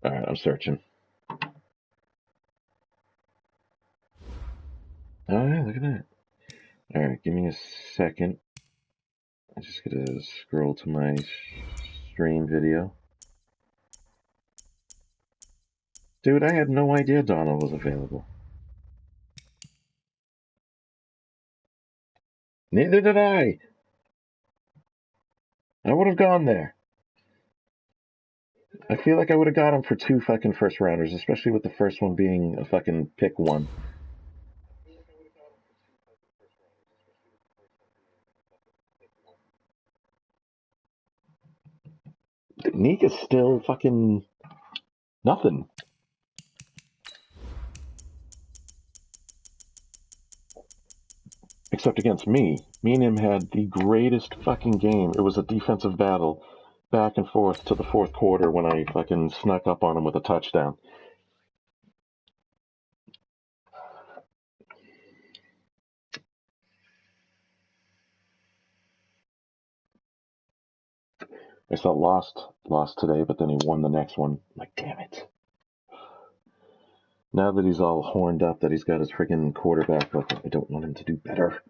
All right, I'm searching. Oh, yeah, look at that. All right, give me a second. I'm just going to scroll to my stream video. Dude, I had no idea Donald was available. Neither did I. I would have gone there. I feel like I would have got him for 2 fucking first rounders, especially with the first one being a fucking pick 1. Neek is still fucking nothing. Except against me. Me and him had the greatest fucking game. It was a defensive battle back and forth to the 4th quarter when I fucking snuck up on him with a touchdown. I saw lost today, but then he won the next one. I'm like, damn it. Now that he's all horned up, that he's got his friggin' quarterback, like, I don't want him to do better.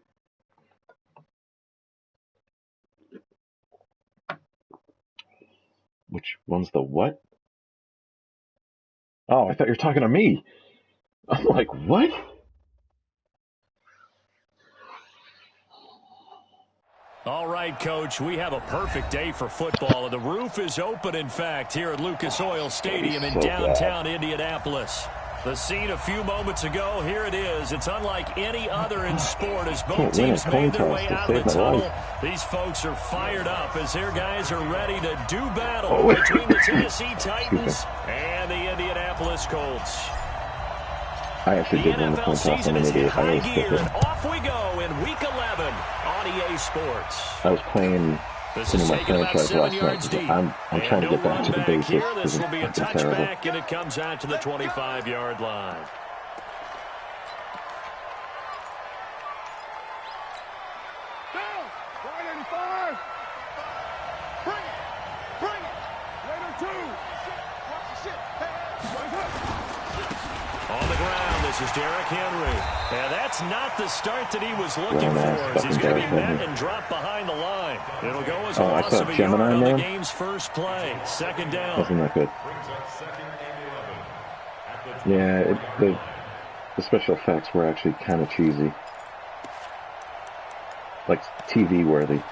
Which one's the what? Oh, I thought you were talking to me. I'm like, what? All right, Coach, we have a perfect day for football. The roof is open, in fact, here at Lucas Oil Stadium in downtown Indianapolis. The scene a few moments ago, here it is. It's unlike any other in sport as both teams made their way out of the tunnel. These folks are fired up as their guys are ready to do battle between the Tennessee Titans and the Indianapolis Colts. I actually did win the coin toss on the maybe if I was gear, and off we go in Week 11 on EA Sports. I was playing some of my franchise last night. I'm trying to get back to the basics. This will be a touchback, and it comes out to the 25-yard line. Down, 185. Bring it. Later 2. Watch the shit. On the ground, this is Derrick Henry. And that's not the start that he was looking for, as he's going to be met and dropped behind the line. It'll go as a loss of a yard on the game's first play. 2nd down. Wasn't that good? Yeah, the special effects were actually kind of cheesy. Like TV worthy.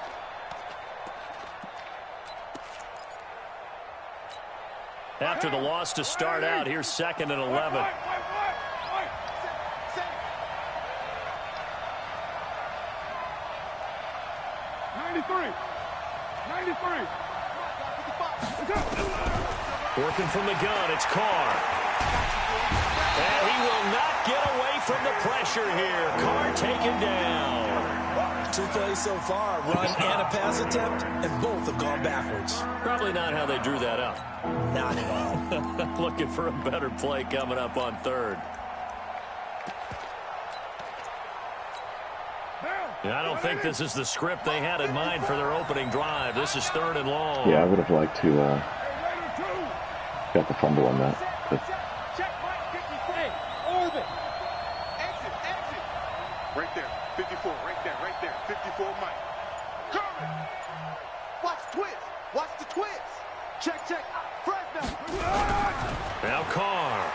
After the loss to start out, here's 2nd and 11. 93. Working from the gun, it's Carr. And he will not get away from the pressure here. Carr taken down. 2 plays so far, run and a pass attempt, and both have gone backwards. Probably not how they drew that up. Not at all. Looking for a better play coming up on 3rd. I don't think this is the script they had in mind for their opening drive. This is 3rd and long. Yeah, I would have liked to got the fumble on that. But... Right there, 54, right there, 54 Mike. Curry! Watch the twist. Check. Fresno. Now Carr.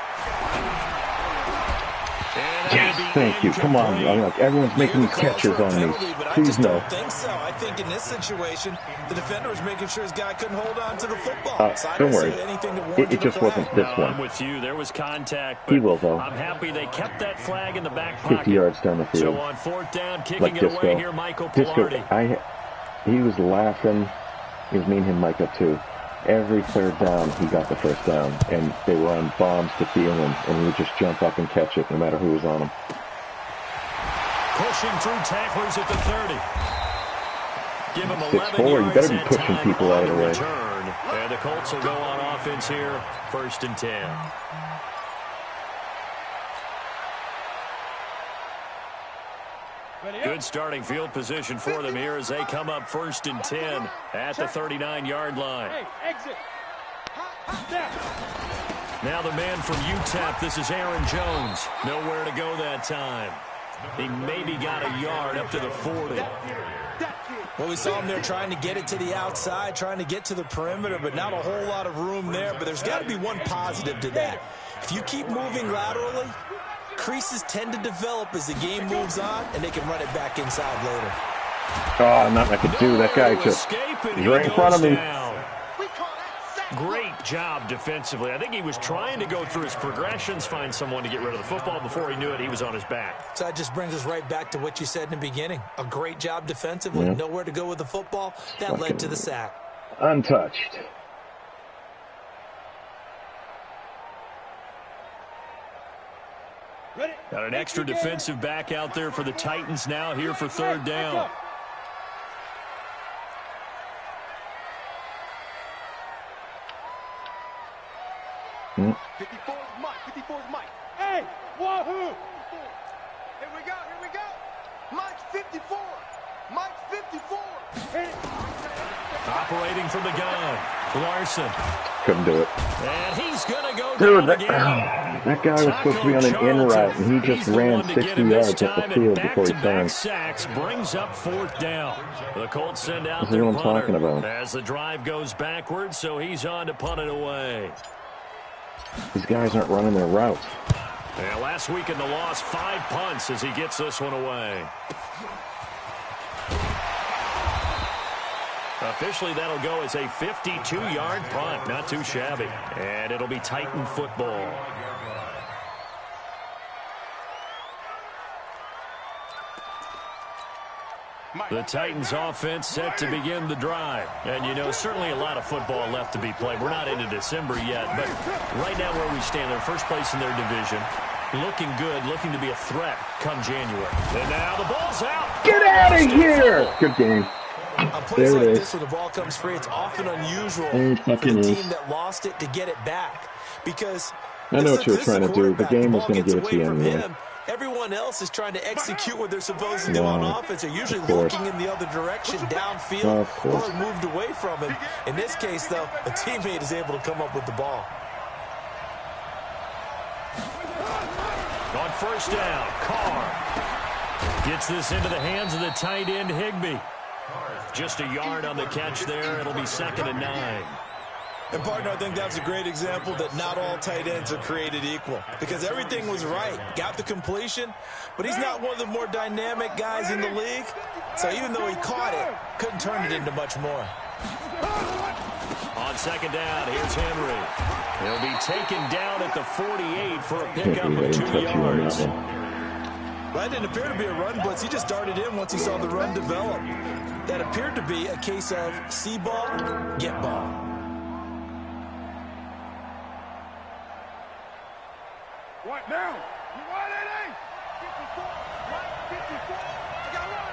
Yes, thank you. Come on. I'm like, everyone's making these catches on me. Please no. I don't think so. I think in this situation, the defender was making sure his guy couldn't hold on to the football. So I don't worry. It just wasn't this one. I'm with you. There was contact, but he will, though. I'm happy they kept that flag in the back pocket. 50 yards down the field. So on 4th down, kicking like it Disco. away here, Michael Pilardi. He was laughing. It was me and him, Micah, too. Every 3rd down, he got the 1st down, and they were on bombs to Thielen, and he would just jump up and catch it no matter who was on him. Pushing through tacklers at the 30. Give him 11 6'4", yards. you better be pushing people out of the way. Return. And the Colts will go on offense here, 1st and 10. Good starting field position for them here as they come up 1st and 10 at the 39-yard line. Hey, exit. Step. Now the man from UTEP, this is Aaron Jones. Nowhere to go that time. He maybe got a yard up to the 40. Well, we saw him there trying to get it to the outside, trying to get to the perimeter, but not a whole lot of room there. But there's got to be one positive to that. If you keep moving laterally, creases tend to develop as the game moves on, and they can run it back inside later. Oh, nothing I could do. That guy just, he's right in front of me. Great job defensively. I think he was trying to go through his progressions, find someone to get rid of the football. Before he knew it, he was on his back. So that just brings us right back to what you said in the beginning. A great job defensively, nowhere to go with the football. That led to the sack. Untouched. Got an extra defensive back out there for the Titans now here for third down. Mm. 54 is Mike. 54 is Mike. Hey, wahoo! Here we go. Mike's 54. Mike's 54. Operating from the gun. Larson. Couldn't do it. And he's going to go Dude, down again. that guy was supposed to be on an in route, and he just ran 60 yards up the field before he turned. Sacks brings up fourth down. The Colts send out This is their what I'm talking punter about. as the drive goes backwards, so he's on to punt it away. These guys aren't running their routes. Yeah, last week in the loss, 5 punts as he gets this one away. Officially, that'll go as a 52-yard punt. Not too shabby. And it'll be Titan football. The Titans offense set to begin the drive. And, you know, certainly a lot of football left to be played. We're not into December yet, but right now where we stand, they're first place in their division. Looking good, looking to be a threat come January. And now the ball's out. Get out of here! Good game. On plays like this where the ball comes free, it's often unusual for the team that lost it to get it back. Because I know what you were trying to do. The game was going to give it to you anyway. Everyone else is trying to execute what they're supposed to do on offense. They're usually looking in the other direction, downfield, or moved away from him. In this case, though, a teammate is able to come up with the ball. On first down, Carr gets this into the hands of the tight end, Higbee. Just a yard on the catch there. It'll be 2nd and 9. And, partner, I think that's a great example that not all tight ends are created equal. Because everything was right. Got the completion, but he's not one of the more dynamic guys in the league. So even though he caught it, couldn't turn it into much more. On 2nd down, here's Henry. He'll be taken down at the 48 for a pickup of 2 yards. That didn't appear to be a run blitz. He just darted in once he saw the run develop. That appeared to be a case of see ball, get ball. What now? You want it, eh? 54. Right, 54. I got one.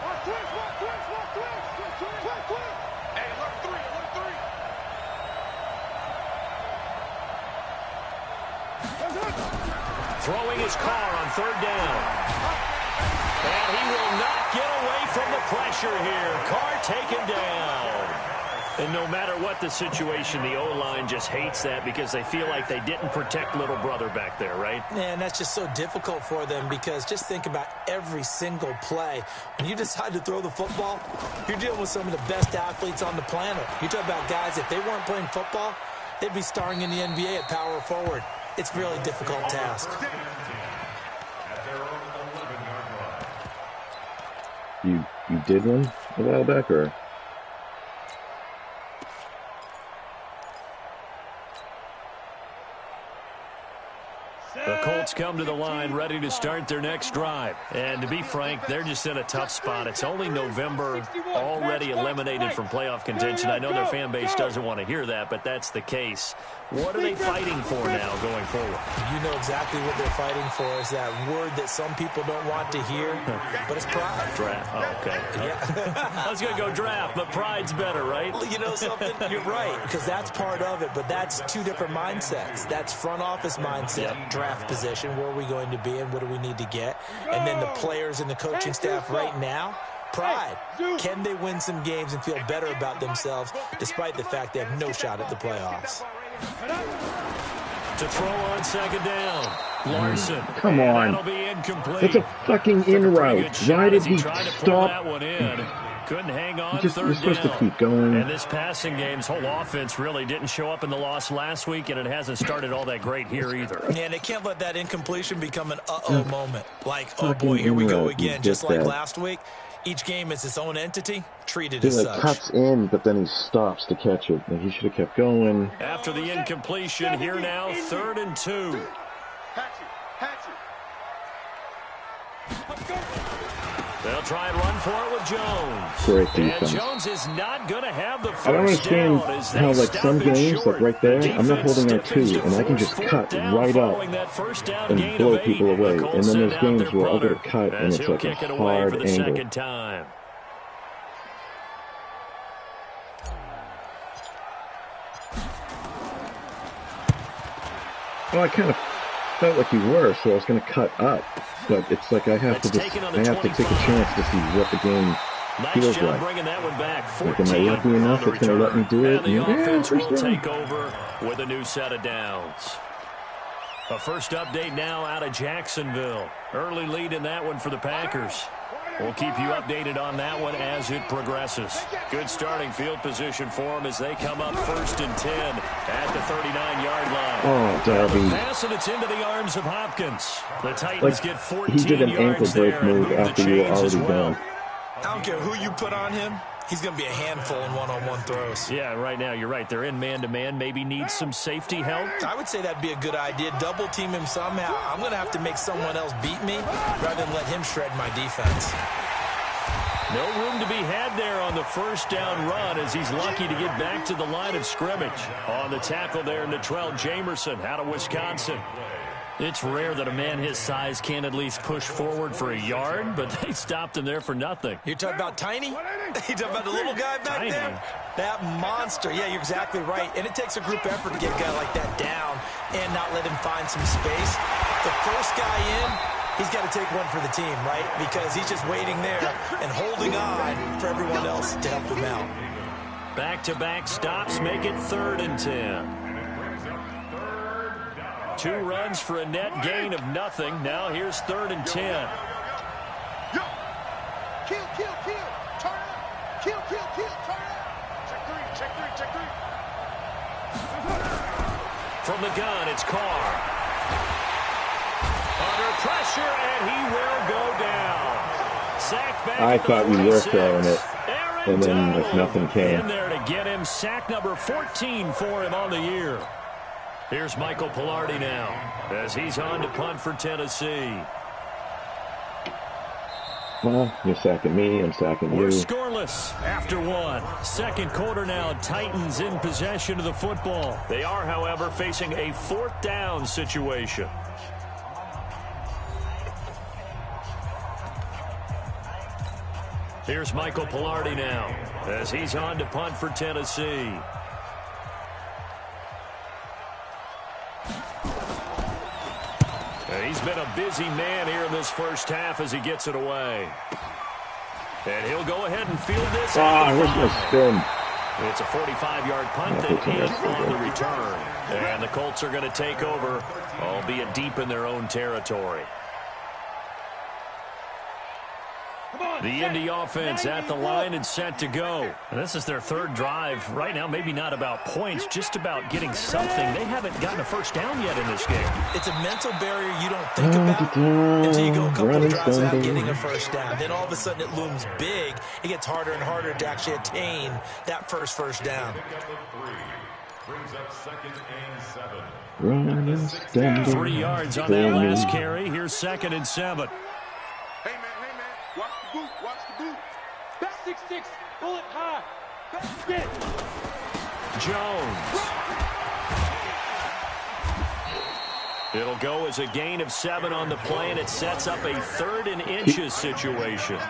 One twist. Hey, alert 3. Throwing his car on 3rd down. And he will not get away from the pressure here. Carr taken down. And no matter what the situation, the O-line just hates that because they feel like they didn't protect little brother back there, right? Man, that's just so difficult for them because just think about every single play. When you decide to throw the football, you're dealing with some of the best athletes on the planet. You talk about guys, if they weren't playing football, they'd be starring in the NBA at power forward. It's a really difficult task. You did one a while back, or? The Colts come to the line ready to start their next drive. And to be frank, they're just in a tough spot. It's only November, already eliminated from playoff contention. I know their fan base doesn't want to hear that, but that's the case. What are they fighting for now going forward? You know exactly what they're fighting for is that word that some people don't want to hear, but it's pride. Draft. Oh, okay. Yeah. I was going to go draft, but pride's better, right? Well, you know something? You're right, because that's part of it, but that's two different mindsets. That's front office mindset, draft position, where are we going to be and what do we need to get? And then the players and the coaching staff right now, pride. Can they win some games and feel better about themselves despite the fact they have no shot at the playoffs? To throw on second down. Larson. Come on. That'll be incomplete. It's a fucking in route. Why did he tried to pull stop? that one in. Couldn't hang on. You're supposed to keep going. And this passing game's whole offense really didn't show up in the loss last week, and it hasn't started all that great here either. Yeah, and they can't let that incompletion become an uh-oh moment. Like, oh boy, here we go again. Just like last week, each game is its own entity, treated as such. He cuts in, but then he stops to catch it. And he should have kept going. After the incompletion, here now, 3rd and 2. They'll try and run for it with Jones. Great defense. And Jones is not going to have the first I don't understand how, like, some games, like right there, I'm not holding out 2, and I can just cut right up and blow people away. And then there's games where I'll get a cut, and it's like a hard angle. Well, I kind of felt like you were, so I was going to cut up. But it's like I have to take a chance to see what the game feels like. Like, am I lucky enough it's going to let me do it? And the offense will take over with a new set of downs. A first update now out of Jacksonville. Early lead in that one for the Packers. We'll keep you updated on that one as it progresses. Good starting field position for them as they come up 1st and 10 at the 39-yard line. Oh, Darby. The pass, and it's into the arms of Hopkins. The Titans get 14 he did an ankle break move and after you were already down. I don't care who you put on him. He's going to be a handful in one-on-one throws. Yeah, right now, you're right. They're in man-to-man. Maybe needs some safety help. I would say that'd be a good idea. Double team him somehow. I'm going to have to make someone else beat me rather than let him shred my defense. No room to be had there on the first down run as he's lucky to get back to the line of scrimmage. On the tackle there, Natrell Jamerson out of Wisconsin. It's rare that a man his size can at least push forward for a yard, but they stopped him there for nothing. You're talking about Tiny? You're talking about the little guy back there? That monster. Yeah, you're exactly right. And it takes a group effort to get a guy like that down and not let him find some space. The first guy in, he's got to take one for the team, right? Because he's just waiting there and holding on for everyone else to help him out. Back-to-back stops make it 3rd and 10. 2 runs for a net gain of nothing. Now here's 3rd and 10. Yo. Kill, turn up. Kill, turn up. Check three. From the gun, it's Carr. Under pressure, and he will go down. Sacked back. I thought we were throwing it, and then Donald nothing came. in there to get him. Sack number 14 for him on the year. Here's Michael Pilardi now as he's on to punt for Tennessee. Well, you're sacking me, I'm sacking you. We're scoreless after 1. Second quarter now, Titans in possession of the football. They are, however, facing a 4th down situation. Here's Michael Pilardi now as he's on to punt for Tennessee. He's been a busy man here in this first half as he gets it away. And he'll go ahead and field this. Where's my spin? It's a 45-yard punt that is on the return. And the Colts are going to take over, albeit deep in their own territory. The Indy offense at the line and set to go. And this is their 3rd drive. Right now, maybe not about points, just about getting something. They haven't gotten a first down yet in this game. It's a mental barrier you don't think about until you go a couple of drives without getting a first down. Then all of a sudden it looms big. It gets harder and harder to actually attain that first down. Brings up 2nd and 7. 3 yards on that last carry. Here's 2nd and 7. Hey, man. Watch the boot. Back 6'6", bullet high. Back spin. Jones. It'll go as a gain of 7 on the play, and it sets up a 3rd and inches situation.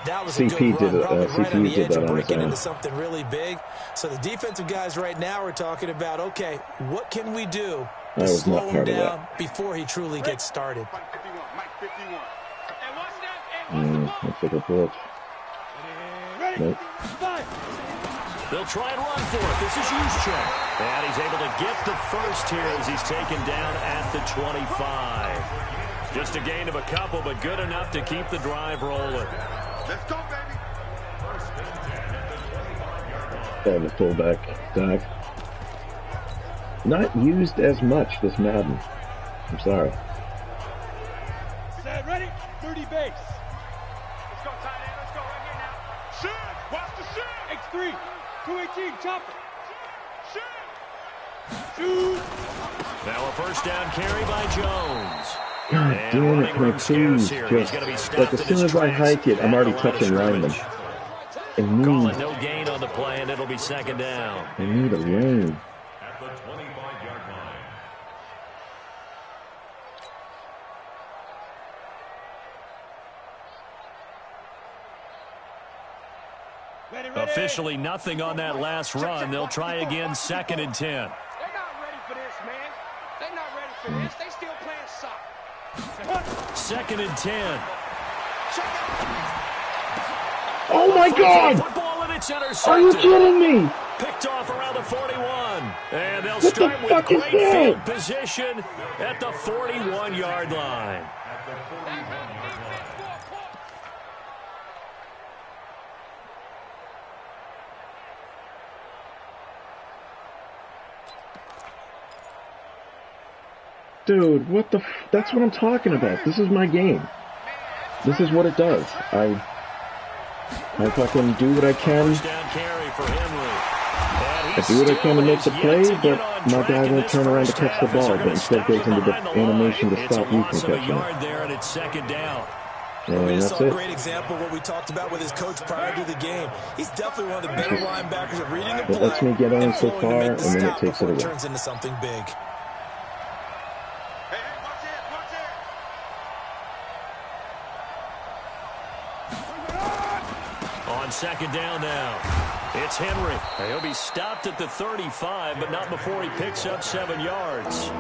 That was a good run, probably right on the edge of breaking into something really big. So the defensive guys right now are talking about, okay, what can we do to slow him down before he truly gets started? Mike 51. Looks like a blitz. Nope. They'll try and run for it. This is Juszczyk. And he's able to get the first here as he's taken down at the 25. Just a gain of a couple, but good enough to keep the drive rolling. Let's go, baby. The fullback dive. Not used as much this Madden. I'm sorry. Set, ready? 30 base. Let's go, tight end. Let's go right here now. Shoot! Watch the shoot! X3. 218, chopper. Shoot! Shoot! Now a first down carry by Jones. God damn it, can I please just, like, as soon as I hike it, I'm already touching linemen. I Call need, it no gain on the play, and it'll be second down. I need a lane. At the 25-yard line. Ready. Officially nothing on that last run. They'll try again, 2nd and 10. They're not ready for this, man. They're not ready for this. They still playing soccer. 2nd and 10. Oh my God! Football, and it's intercepted. Are you kidding me? Picked off around the 41. And they'll What the start with fuck is great that? field position at the 41-yard line. Dude, what the that's what I'm talking about. This is my game. This is what it does. I fucking do what I can. First down carry for Henry. I do what I can to make the play, but my guy won't turn around to catch the ball, but instead goes into the animation to stop you from catching it. There, and it's 2nd down. And We just that's saw a it. great example of what we talked about with his coach prior to the game. He's definitely one of the better linebackers at reading a It play lets me get on and so flowing to far, make and the then it stop takes it before away. turns into something big. Hey, watch it. On 2nd down now, it's Henry. He'll be stopped at the 35, but not before he picks up 7 yards.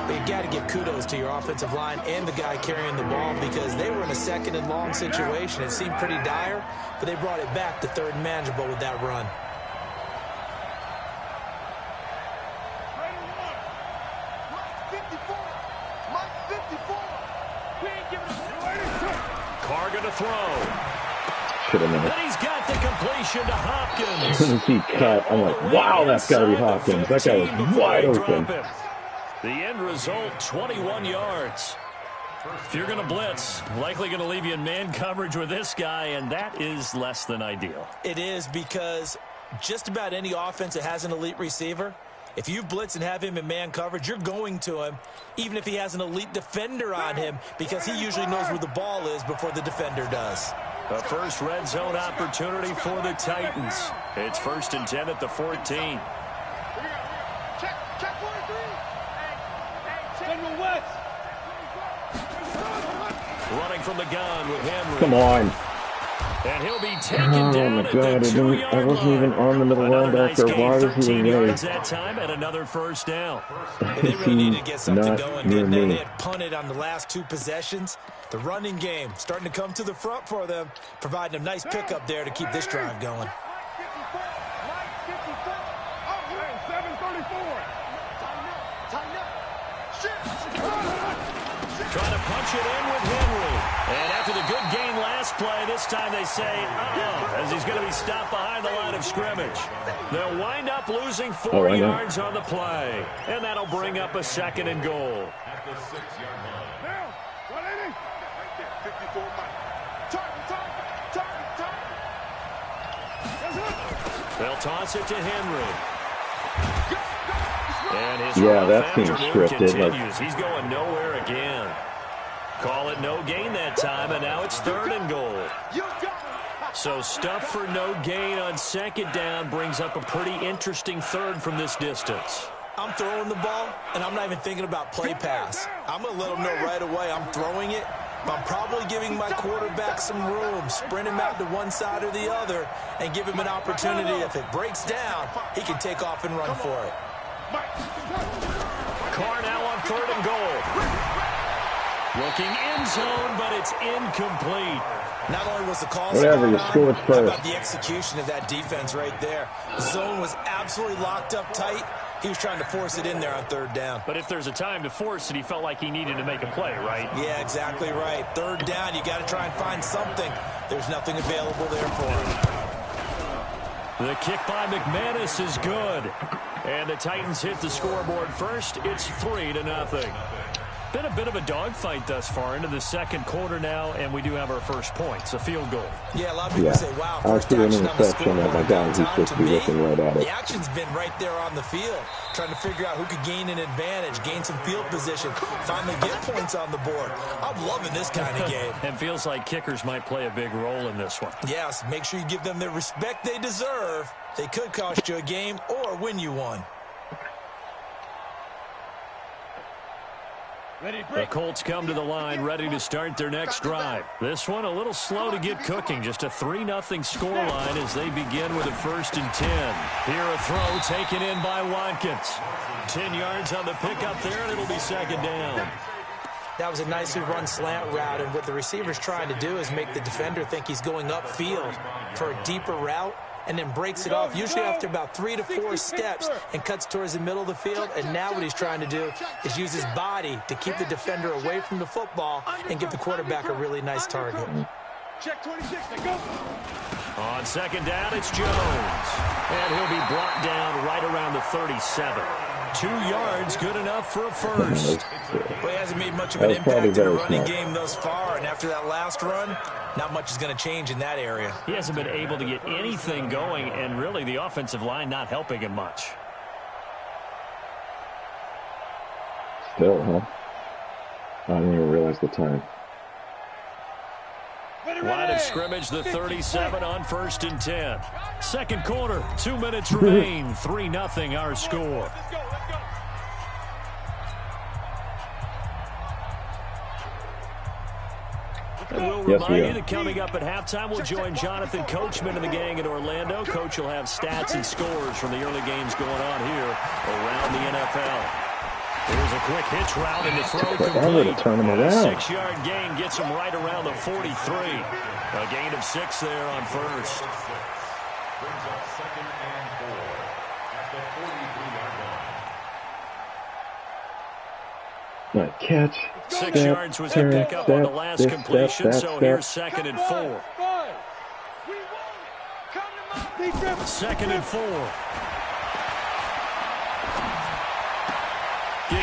But you got to give kudos to your offensive line and the guy carrying the ball because they were in a 2nd and long situation. It seemed pretty dire, but they brought it back to 3rd and manageable with that run. Mike 54. We ain't giving up. Carter to throw. Should have known. And he's got the completion to Hopkins. As soon as he cut, I'm like, wow, that's got to be Hopkins. That guy was wide open. The end result, 21 yards. If you're going to blitz, likely going to leave you in man coverage with this guy, and that is less than ideal. It is because just about any offense that has an elite receiver, if you blitz and have him in man coverage, you're going to him, even if he has an elite defender on him, because he usually knows where the ball is before the defender does. A first red zone opportunity for the Titans. It's 1st and 10 at the 14. Check 43. General West. Running from the gun with Henry. Come on. And he'll be taken Oh down my at God, the 2-yard I wasn't even on the middle Another nice linebacker. gain, Why was he 13 away? yards that time and another first down. And they really needed to get something Not going, near didn't they? me. They had punted on the last 2 possessions. The running game starting to come to the front for them, providing a nice pickup there to keep this drive going. Mike 54. Oh, 734. Tighten up. Shit. Trying to punch it in with Henry. And after the good gain last play, this time they say, as he's going to be stopped behind the line of scrimmage. They'll wind up losing 4 yards on the play. And that'll bring up a 2nd and goal. At the 6-yard line. Now, 180. Right there, 54 Mike. Target. They'll toss it to Henry. And his Yeah, rough that seems afternoon scripted, like- continues. He's going nowhere again. Call it no gain that time, and now it's 3rd and goal. You got it. So stuff for no gain on 2nd down brings up a pretty interesting 3rd from this distance. I'm throwing the ball, and I'm not even thinking about play pass. I'm going to let them know right away I'm throwing it, but I'm probably giving my quarterback some room, sprint him out to one side or the other, and give him an opportunity. If it breaks down, he can take off and run for it. Carr now on 3rd and goal. Looking end zone, but it's incomplete. Not only was the call Whatever, you scored how first. about the execution of that defense right there? The zone was absolutely locked up tight. He was trying to force it in there on third down. But if there's a time to force it, he felt like he needed to make a play, right? Yeah, exactly right. Third down, you got to try and find something. There's nothing available there for him. The kick by McManus is good. And the Titans hit the scoreboard first. It's 3-0. Been a bit of a dogfight thus far into the second quarter now, and we do have our first points, a field goal. Yeah, a lot of people say, wow, I first see an action on the interception at my scoreboard. guy. He's supposed to be looking right at it. The action's been right there on the field, trying to figure out who could gain an advantage, gain some field position, finally get points on the board. I'm loving this kind of game. And feels like kickers might play a big role in this one. Yes, make sure you give them the respect they deserve. They could cost you a game or win you one. The Colts come to the line ready to start their next drive. This one a little slow to get cooking. Just a 3-0 scoreline as they begin with a 1st and 10. Here a throw taken in by Watkins. 10 yards on the pickup there, and it'll be 2nd down. That was a nicely run slant route, and what the receiver's trying to do is make the defender think he's going upfield for a deeper route, and then breaks it off, usually after about 3 to 4 steps, and cuts towards the middle of the field. And now what he's trying to do is use his body to keep the defender away from the football and give the quarterback a really nice target. Check 26, go. On 2nd down, it's Jones. And he'll be brought down right around the 37. 2 yards, good enough for a first. Well, he hasn't made much of an impact in the running game thus far, and after that last run, not much is going to change in that area. He hasn't been able to get anything going, and really the offensive line not helping him much. Still, huh? I didn't even realize the time. Line of scrimmage, the 37 on 1st and 10. Second quarter, 2 minutes remain. 3-0 our score. And we'll remind you that coming up at halftime, we'll join Jonathan Coachman and the gang in Orlando. Coach will have stats and scores from the early games going on here around the NFL. Here's a quick hitch route and the throw complete. Turn him around. A 6-yard gain gets him right around the 43. A gain of 6 there on first. Brings up 2nd and 4 at the 43-yard line. Nice catch. 6 yards was the pickup on the last completion, so here's 2nd and 4. 2nd and 4.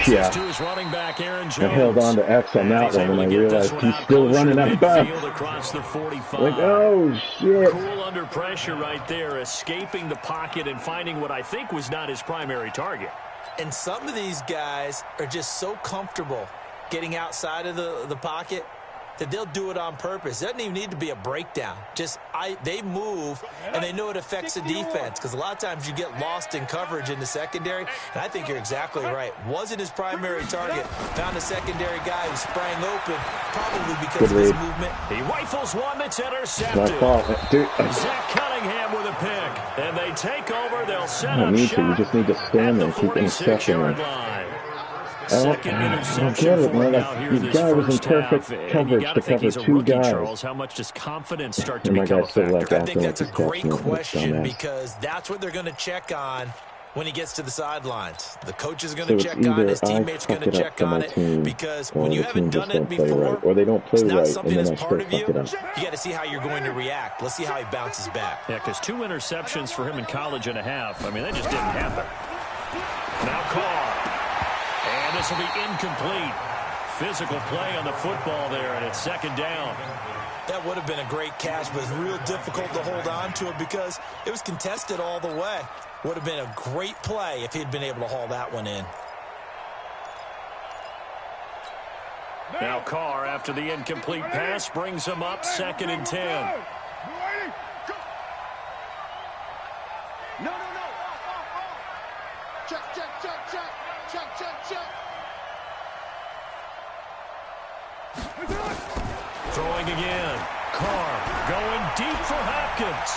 Gets to his running back, Aaron Jones. I held on to X on that one, and I realized he's still running out back. Across the 45. Like, oh, shit. Cool under pressure right there, escaping the pocket and finding what I think was not his primary target. And some of these guys are just so comfortable getting outside of the pocket that they'll do it on purpose. It doesn't even need to be a breakdown. They move, and they know it affects the defense, because a lot of times you get lost in coverage in the secondary, and I think you're exactly right. Wasn't his primary target. Found a secondary guy who sprang open, probably because of his movement. He rifles one that's intercepted. Zach Cunningham with a pick. And they take over. They'll set up shop. You just need to stand there and keep intercepting him. Second interception for him now here this first half. And you got to think he's a rookie, Charles. How much does confidence start to become a factor? I think that's a great question, because that's what they're going to check on when he gets to the sidelines. The coach is going to check on it. His teammates are going to check on it, because when you haven't done it before, or they don't play it's not right, something and then that's I part of still you. fuck it up. You got to see how you're going to react. Let's see how he bounces back. Yeah, because 2 interceptions for him in college and a half. I mean, that just didn't happen. Now Carr. And this will be incomplete. Physical play on the football there, and it's 2nd down. That would have been a great catch, but it's real difficult to hold on to it because it was contested all the way. Would have been a great play if he'd been able to haul that one in. Now Carr, after the incomplete pass, brings him up 2nd and 10. No. Check. Throwing again. Carr going deep for Hopkins.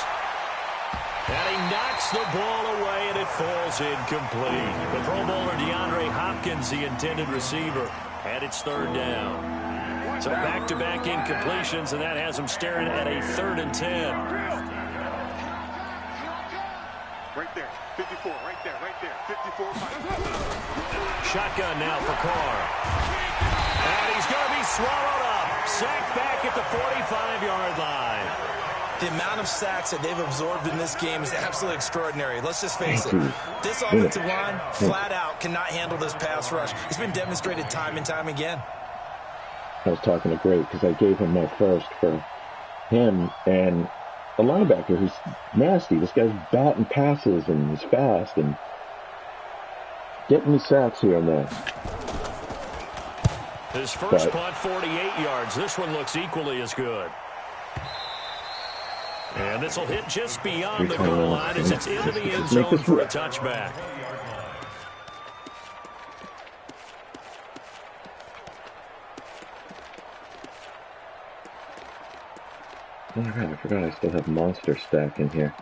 And he knocks the ball away, and it falls incomplete. The Pro Bowler DeAndre Hopkins, the intended receiver. And it's 3rd down. So back-to-back incompletions, and that has him staring at a 3rd and 10. Right there, 54, right there, 54. Shotgun now for Carr. And he's going to be swallowed up. Sacked back at the 45-yard line. The amount of sacks that they've absorbed in this game is absolutely extraordinary. Let's just face it. This offensive line, flat out, cannot handle this pass rush. It's been demonstrated time and time again. I was talking to Great because I gave him my first for him and a linebacker who's nasty. This guy's batting passes and he's fast and getting the sacks here and there. His first punt, 48 yards. This one looks equally as good. And this will hit just beyond the goal line as it's into the end zone for a touchback. Oh my God, I forgot I still have Monster Stack in here.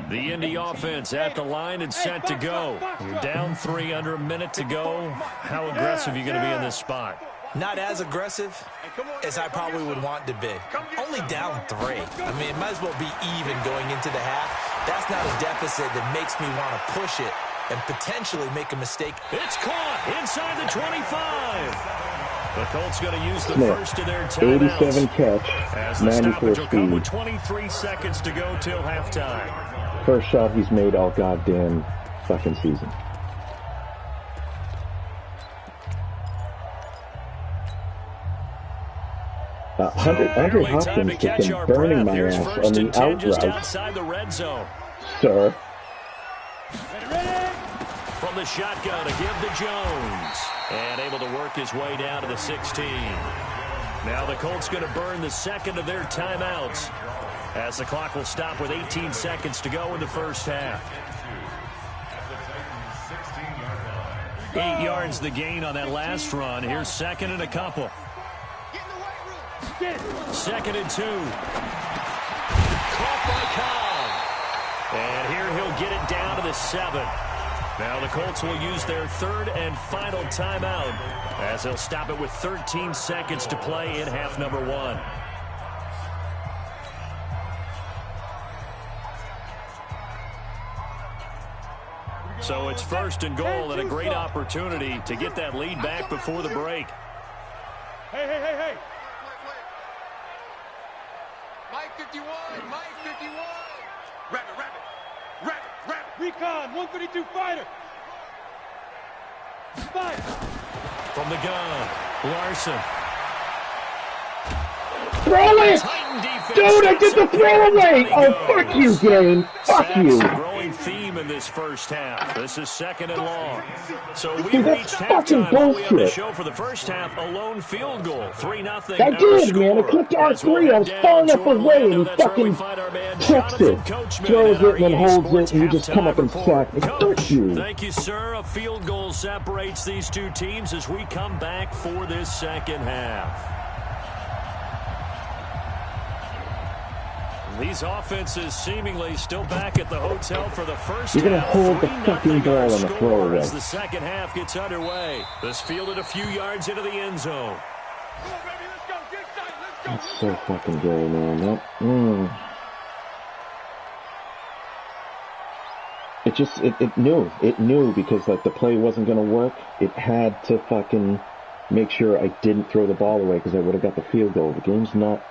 The Indy offense at the line and set to go. You're down 3, under a minute to go. How aggressive are you going to be in this spot? Not as aggressive as I probably would want to be. Only down 3. I mean, it might as well be even going into the half. That's not a deficit that makes me want to push it and potentially make a mistake. It's caught inside the 25. The Colts going to use the first of their 87 timeouts. catch, As the 94 stoppage will come with speed. 23 seconds to go till halftime. First shot he's made all goddamn fucking season. Andre Hopkins has been burning my ass on the out route. Outside the red zone. Sir. From the shotgun to give to Jones. And able to work his way down to the 16. Now the Colts going to burn the second of their timeouts as the clock will stop with 18 seconds to go in the first half. 8 yards the gain on that last run. Here's second and a couple. 2nd and 2. Caught by Cobb. And here he'll get it down to the 7. Now the Colts will use their 3rd and final timeout as they'll stop it with 13 seconds to play in half number 1. So it's 1st and goal and a great opportunity to get that lead back before the break. Hey. Mike 51, Mike 51. Rabbit. Recon, 132 fighter. Fire. From the gun, Larson. Throw it! Dude, I did the throwaway! Oh, fuck you, game! Fuck you! That's a growing theme in this first half. This is 2nd and long. So we've reached halftime. All we have to show for the first half, a lone field goal. 3-0. I did, man. I clicked R3. I was far enough away, and he fucking checks it. Throws it and then holds it, and you just come up and sack me. Fuck you. Thank you, sir. A field goal separates these two teams as we come back for this second half. These offenses seemingly still back at the hotel for the first half. You're going to hold the fucking ball on the throwaway. As the second half gets underway. This fielded a few yards into the end zone. That's so fucking good, man. It knew. It knew because, like, the play wasn't going to work. It had to fucking make sure I didn't throw the ball away because I would have got the field goal. The game's not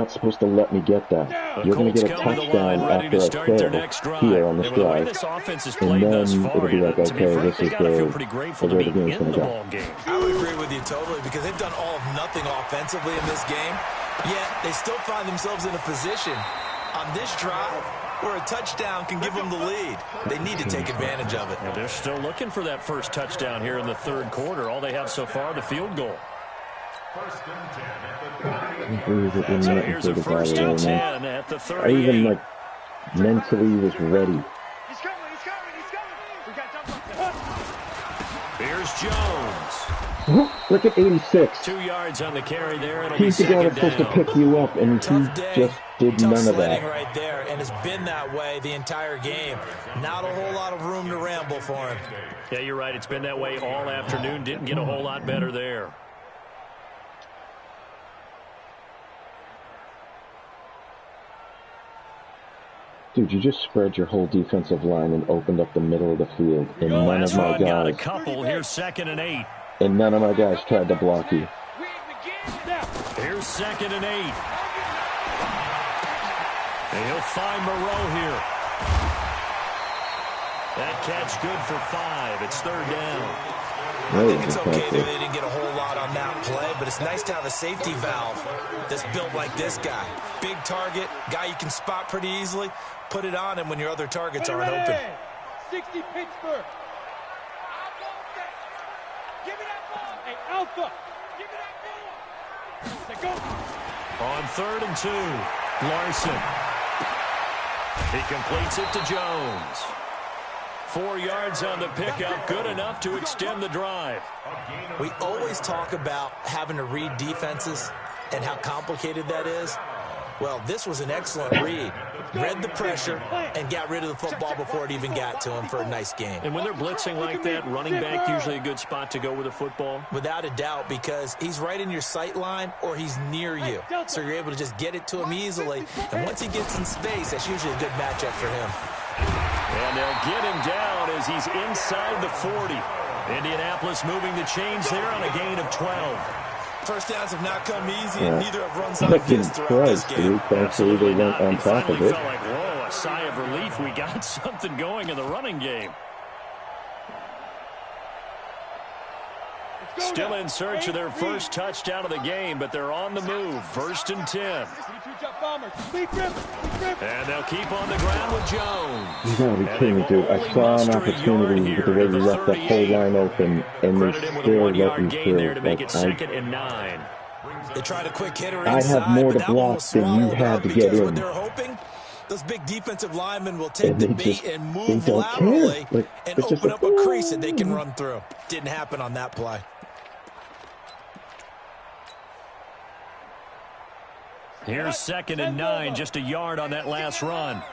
supposed to let me get that. You're going to get a touchdown after I fail here on this drive. And then it'll be like, okay, this is the way the game's going to go. I would agree with you totally because they've done all of nothing offensively in this game, yet they still find themselves in a position on this drive where a touchdown can give them the lead. They need to take advantage of it. And they're still looking for that first touchdown here in the third quarter. All they have so far, the field goal. So here's a 1st and 10 at the 38. I even, like, mentally was ready. He's coming. We got jump. Here's Jones. Look at 86. 2 yards on the carry there. It'll He's be the guy second that's supposed to down. pick you up, and he just Did Tough none of sledding that. right there, and it's been that way the entire game. Not a whole lot of room to ramble for him. Yeah, you're right. It's been that way all afternoon. Didn't get a whole lot better there. Dude, you just spread your whole defensive line and opened up the middle of the field, and none of my got a guys, couple. Here's 2nd and 8. and none of my guys tried to block you. Here's 2nd and 8. And he'll find Moreau here. That catch good for 5. It's 3rd down. I think it's okay that they didn't get a whole lot on that play, but it's nice to have a safety valve that's built like this guy. Big target, guy you can spot pretty easily. Put it on him when your other targets aren't open. 60 Pittsburgh. Give me that ball. Hey, Alpha. Give me that ball. Go. On 3rd and 2, Larson. He completes it to Jones. 4 yards on the pickup, good enough to extend the drive. We always talk about having to read defenses and how complicated that is. Well, this was an excellent read. Read the pressure and got rid of the football before it even got to him for a nice game. And when they're blitzing like that, running back usually a good spot to go with the football? Without a doubt, because he's right in your sight line or he's near you. So you're able to just get it to him easily. And once he gets in space, that's usually a good matchup for him. And they'll get him down as he's inside the 40. Indianapolis moving the chains there on a gain of 12. First downs have not come easy, and neither have runs like this throughout this game. Thankfully, they went on top of it. Felt like, whoa, a sigh of relief. We got something going in the running game. Still in search of their first touchdown of the game, but they're on the move. 1st and 10. And they'll keep on the ground with Jones. You gotta be kidding me, dude. I saw an opportunity with the way you left that whole line open, and they still let me through. There to make it 2nd and 9. They tried a quick hitter I inside, have more to but that one block was than you swallowed had up to get because in. what they're hoping, those big defensive linemen will take And the they bait just- and they move don't laterally care. and It's just open like, up a crease that they can run through. Didn't happen on that play. Here's 2nd and 9, just a yard on that last run.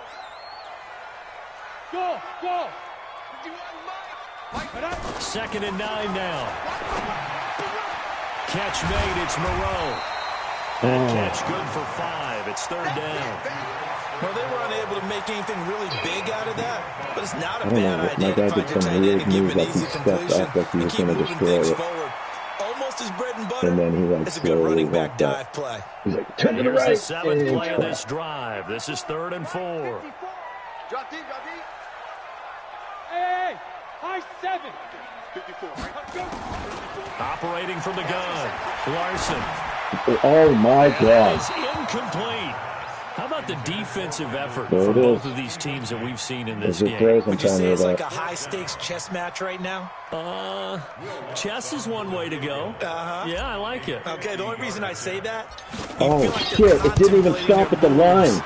Go, go. 2nd and 9 now. Catch made, it's Moreau. That catch good for 5. It's 3rd down. Well, they were unable to make anything really big out of that, but it's not a I don't know, bad my idea to guy find did your some tight weird end and give move, him an like he easy stepped completion up like he and was keep gonna moving destroy things it. forward. Almost his bread and butter. And then he like It's a good slowly running back walked up. dive play. He's like, turn to the Here's right. the 7th and play of try. this drive. This is 3rd and 4. Drop deep, drop deep. Hey, high 7. 54. Operating from the gun. Larson. Oh my That God. is incomplete. How about the defensive effort There for it both is. of these teams that we've seen in this As it game? throws, I'm Would you telling say you it's like that. a high-stakes chess match right now? Chess is one way to go. Yeah, I like it. Okay, the only reason I say that, you Oh feel like they're shit! It didn't even contemplating stop at the their line. moves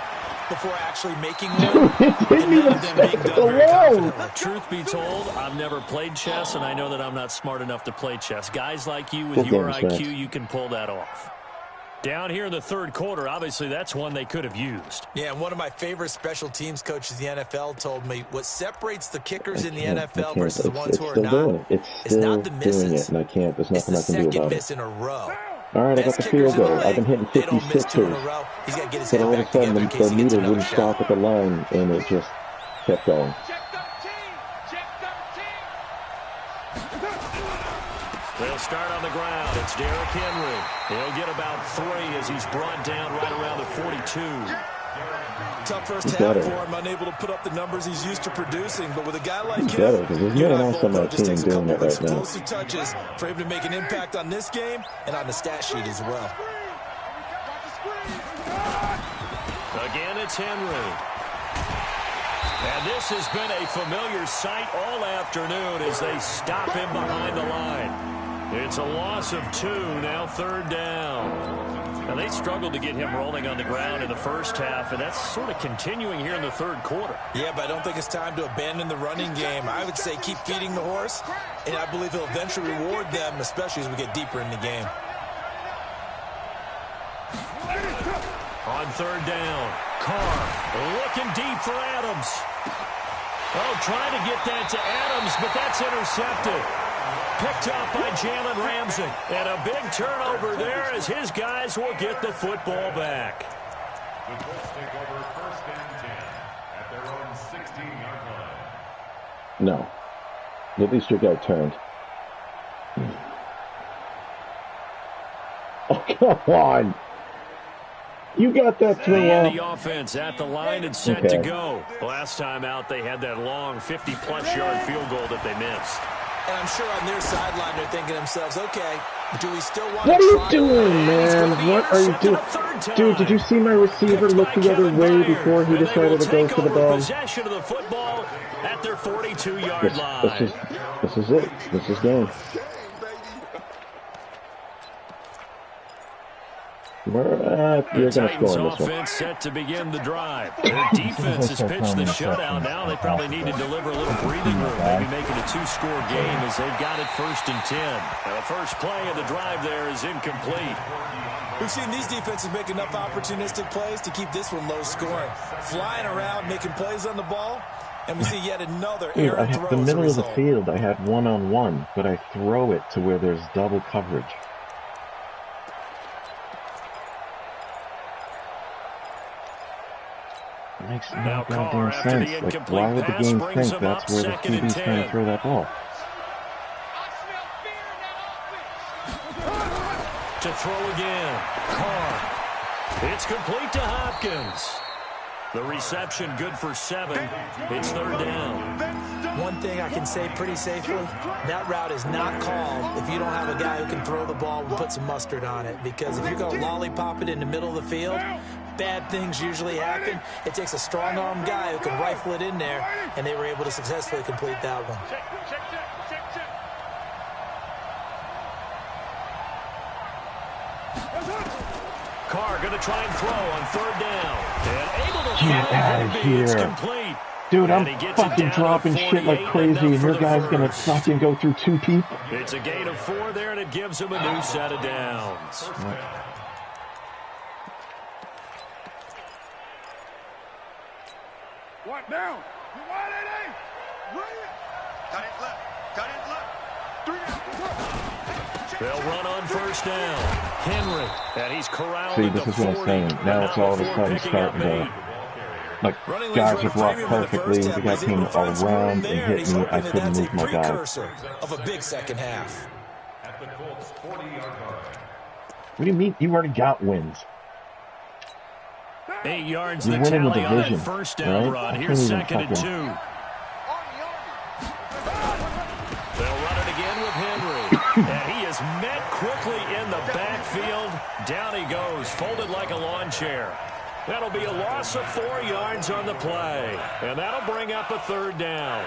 before actually making one. It didn't And none even of them stop being at the done very line. confidently. Truth be told, I've never played chess, and I know that I'm not smart enough to play chess. Guys like you with Good your game, IQ, Rex. you can pull that off. Down here in the 3rd quarter, obviously that's one they could have used. Yeah, and one of my favorite special teams coaches in the NFL told me what separates the kickers in the NFL versus the ones who are still doing not it. It's is still not the doing misses. it, and I can't. There's It's nothing the I can do second about miss it. in a row. All right, I got Best the kickers field in the goal. I've been league, hitting they don't miss 56 2 in a row. He's got to get his but head all of a back together sudden in the case he gets meter another wouldn't stop shot. at the line, and it just kept going. Check 13. Check 13. They'll start on the ground. It's Derrick Henry. He'll get about 3 as he's brought down right around the 42. Tough first He's half better. for him, unable to put up the numbers he's used to producing. But with a guy like He's him, better, 'cause there's you no and I one else on both know my it just takes a team doing couple it of right now. explosive touches for him to make an impact on this game and on the stat sheet as well. Again, it's Henry. And this has been a familiar sight all afternoon as they stop him behind the line. It's a loss of 2, now 3rd down. Now, they struggled to get him rolling on the ground in the first half, and that's sort of continuing here in the 3rd quarter. Yeah, but I don't think it's time to abandon the running game. I would say keep feeding the horse, and I believe he'll eventually reward them, especially as we get deeper in the game. On third down, Carr looking deep for Adams. Oh, trying to get that to Adams, but that's intercepted. Picked up by Jalen Ramsey. And a big turnover there as his guys will get the football back. The Colts take over first and 10 at their own 16-yard line. No. At least your guy turned. Oh, come on. You got that throw And off. the offense at the line and set to go. Last time out, they had that long 50-plus yard field goal that they missed. And I'm sure on their sideline they're thinking to themselves, okay, do we still want What to are you try? doing, man? What are you doing? Dude, did you see my receiver look the other way before he decided to go for the ball? Possession of the football at their 42-yard line. This is it. This is game. You're going to score in this one. Offense set to begin the drive. Their defense has pitched the shutout. Now they probably need to deliver a little breathing room, maybe make it a two-score game as they've got it first and 10. Now the first play of the drive there is incomplete. We've seen these defenses make enough opportunistic plays to keep this one low scoring. Flying around, making plays on the ball, and we see yet another errant throw. The middle of the field, I had one-on-one, but I throw it to where there's double coverage. It makes no goddamn sense. Like, why would the game think that's where the QB's trying to throw that ball? To throw again. Carr. It's complete to Hopkins. The reception good for 7. It's third down. One thing I can say pretty safely, that route is not called if you don't have a guy who can throw the ball and put some mustard on it. Because if you go lollipop it in the middle of the field, bad things usually happen. It takes a strong-arm guy who can rifle it in there, and they were able to successfully complete that one. Carr going to try and throw on third down. And able to Get out of here. It's complete. Dude, I'm fucking dropping shit like crazy, and your guy's going to fucking go through 2 people. It's a gain of 4 there, and it gives him a new set of downs. One down. You want it, Cut it left. Cut it left. 3 down. They'll run on first down. Henry, and he's corralled. See, this is what I'm saying. Now it's all of a sudden starting to, like, guys are blocked perfectly. The guy came around and hit me. I couldn't move my guy. Of a big second half. At the Colts 40-yard line. What do you mean? You already got wins. 8 yards You're the winning the tally on division, that first down right? run. I Here's can't even 2nd and 2. fucking- They'll run it again with Henry. And he is met quickly in the backfield. Down he goes, folded like a lawn chair. That'll be a loss of 4 yards on the play. And that'll bring up a third down.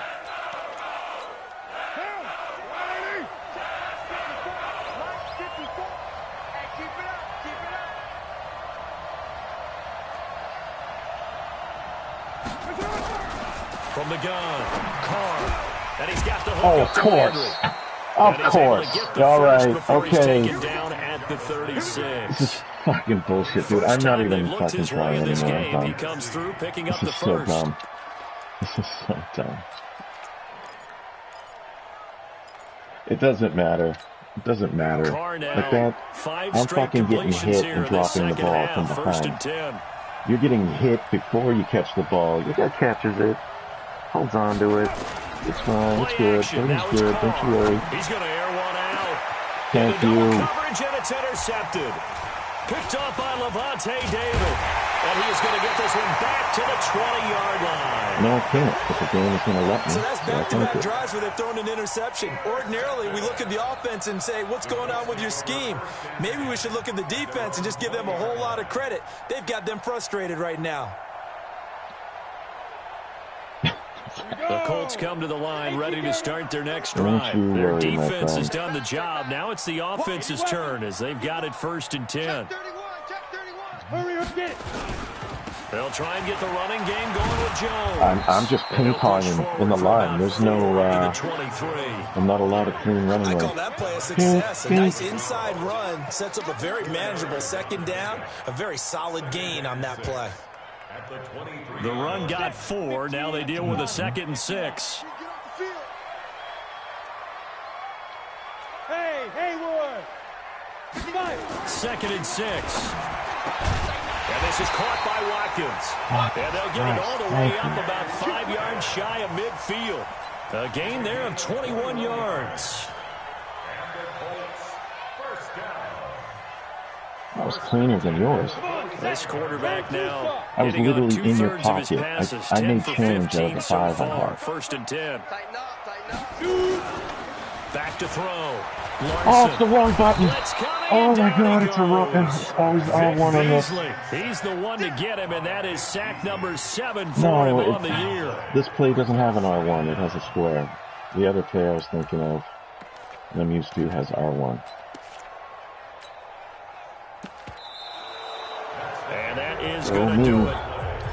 From the gun, Carr. And he's got the hook. Oh, of course. Of course. All right. Okay. Down at the 36. This is fucking bullshit, dude. I'm not even fucking trying anymore. I'm done. He comes through picking up This the is so first. dumb. This is so dumb. It doesn't matter. It doesn't matter. Like that, I'm fucking getting hit and dropping the ball from behind. You're getting hit before you catch the ball. Your guy catches it, holds on to it. It's fine. It's good. Everything's good. Don't you worry. He's going to air one out. Thank you. Coverage, and it's intercepted. Picked up by Levante David. And he is going to get this one back to the 20-yard line. No, I can't. If the game is going to let me. So that's back-to-back drives where they've thrown an interception. Ordinarily, we look at the offense and say, what's going on with your scheme? Maybe we should look at the defense and just give them a whole lot of credit. They've got them frustrated right now. The Colts come to the line ready to start their next drive. Their defense has done the job. Now it's the offense's turn as they've got it first and 10. Check 31. Check 31. Hurry up, get it. They'll try and get the running game going with Jones. I'm just ping-ponging in the line. There's no, I'm not allowed a clean running I lane. call that play a success. A nice inside run sets up a very manageable second down, a very solid gain on that play. The run got 4. Now they deal with a 2nd and 6. Hey, Haywood! 2nd and 6. And this is caught by Watkins. And they'll get it all the way up about 5 yards shy of midfield. A gain there of 21 yards. That was cleaner than yours. This quarterback now I was literally in your pocket. I made change out of the 5 so I far. had. 1st and 10. Tighten up. Back to throw. Larson. Oh, it's the wrong button. Oh my God, it's always R1 on this. He's the one to get him, and that is sack number 7 for him on the year. This play doesn't have an R1. It has a square. The other play I was thinking of, and I'm used to, has R1. And that is going to do it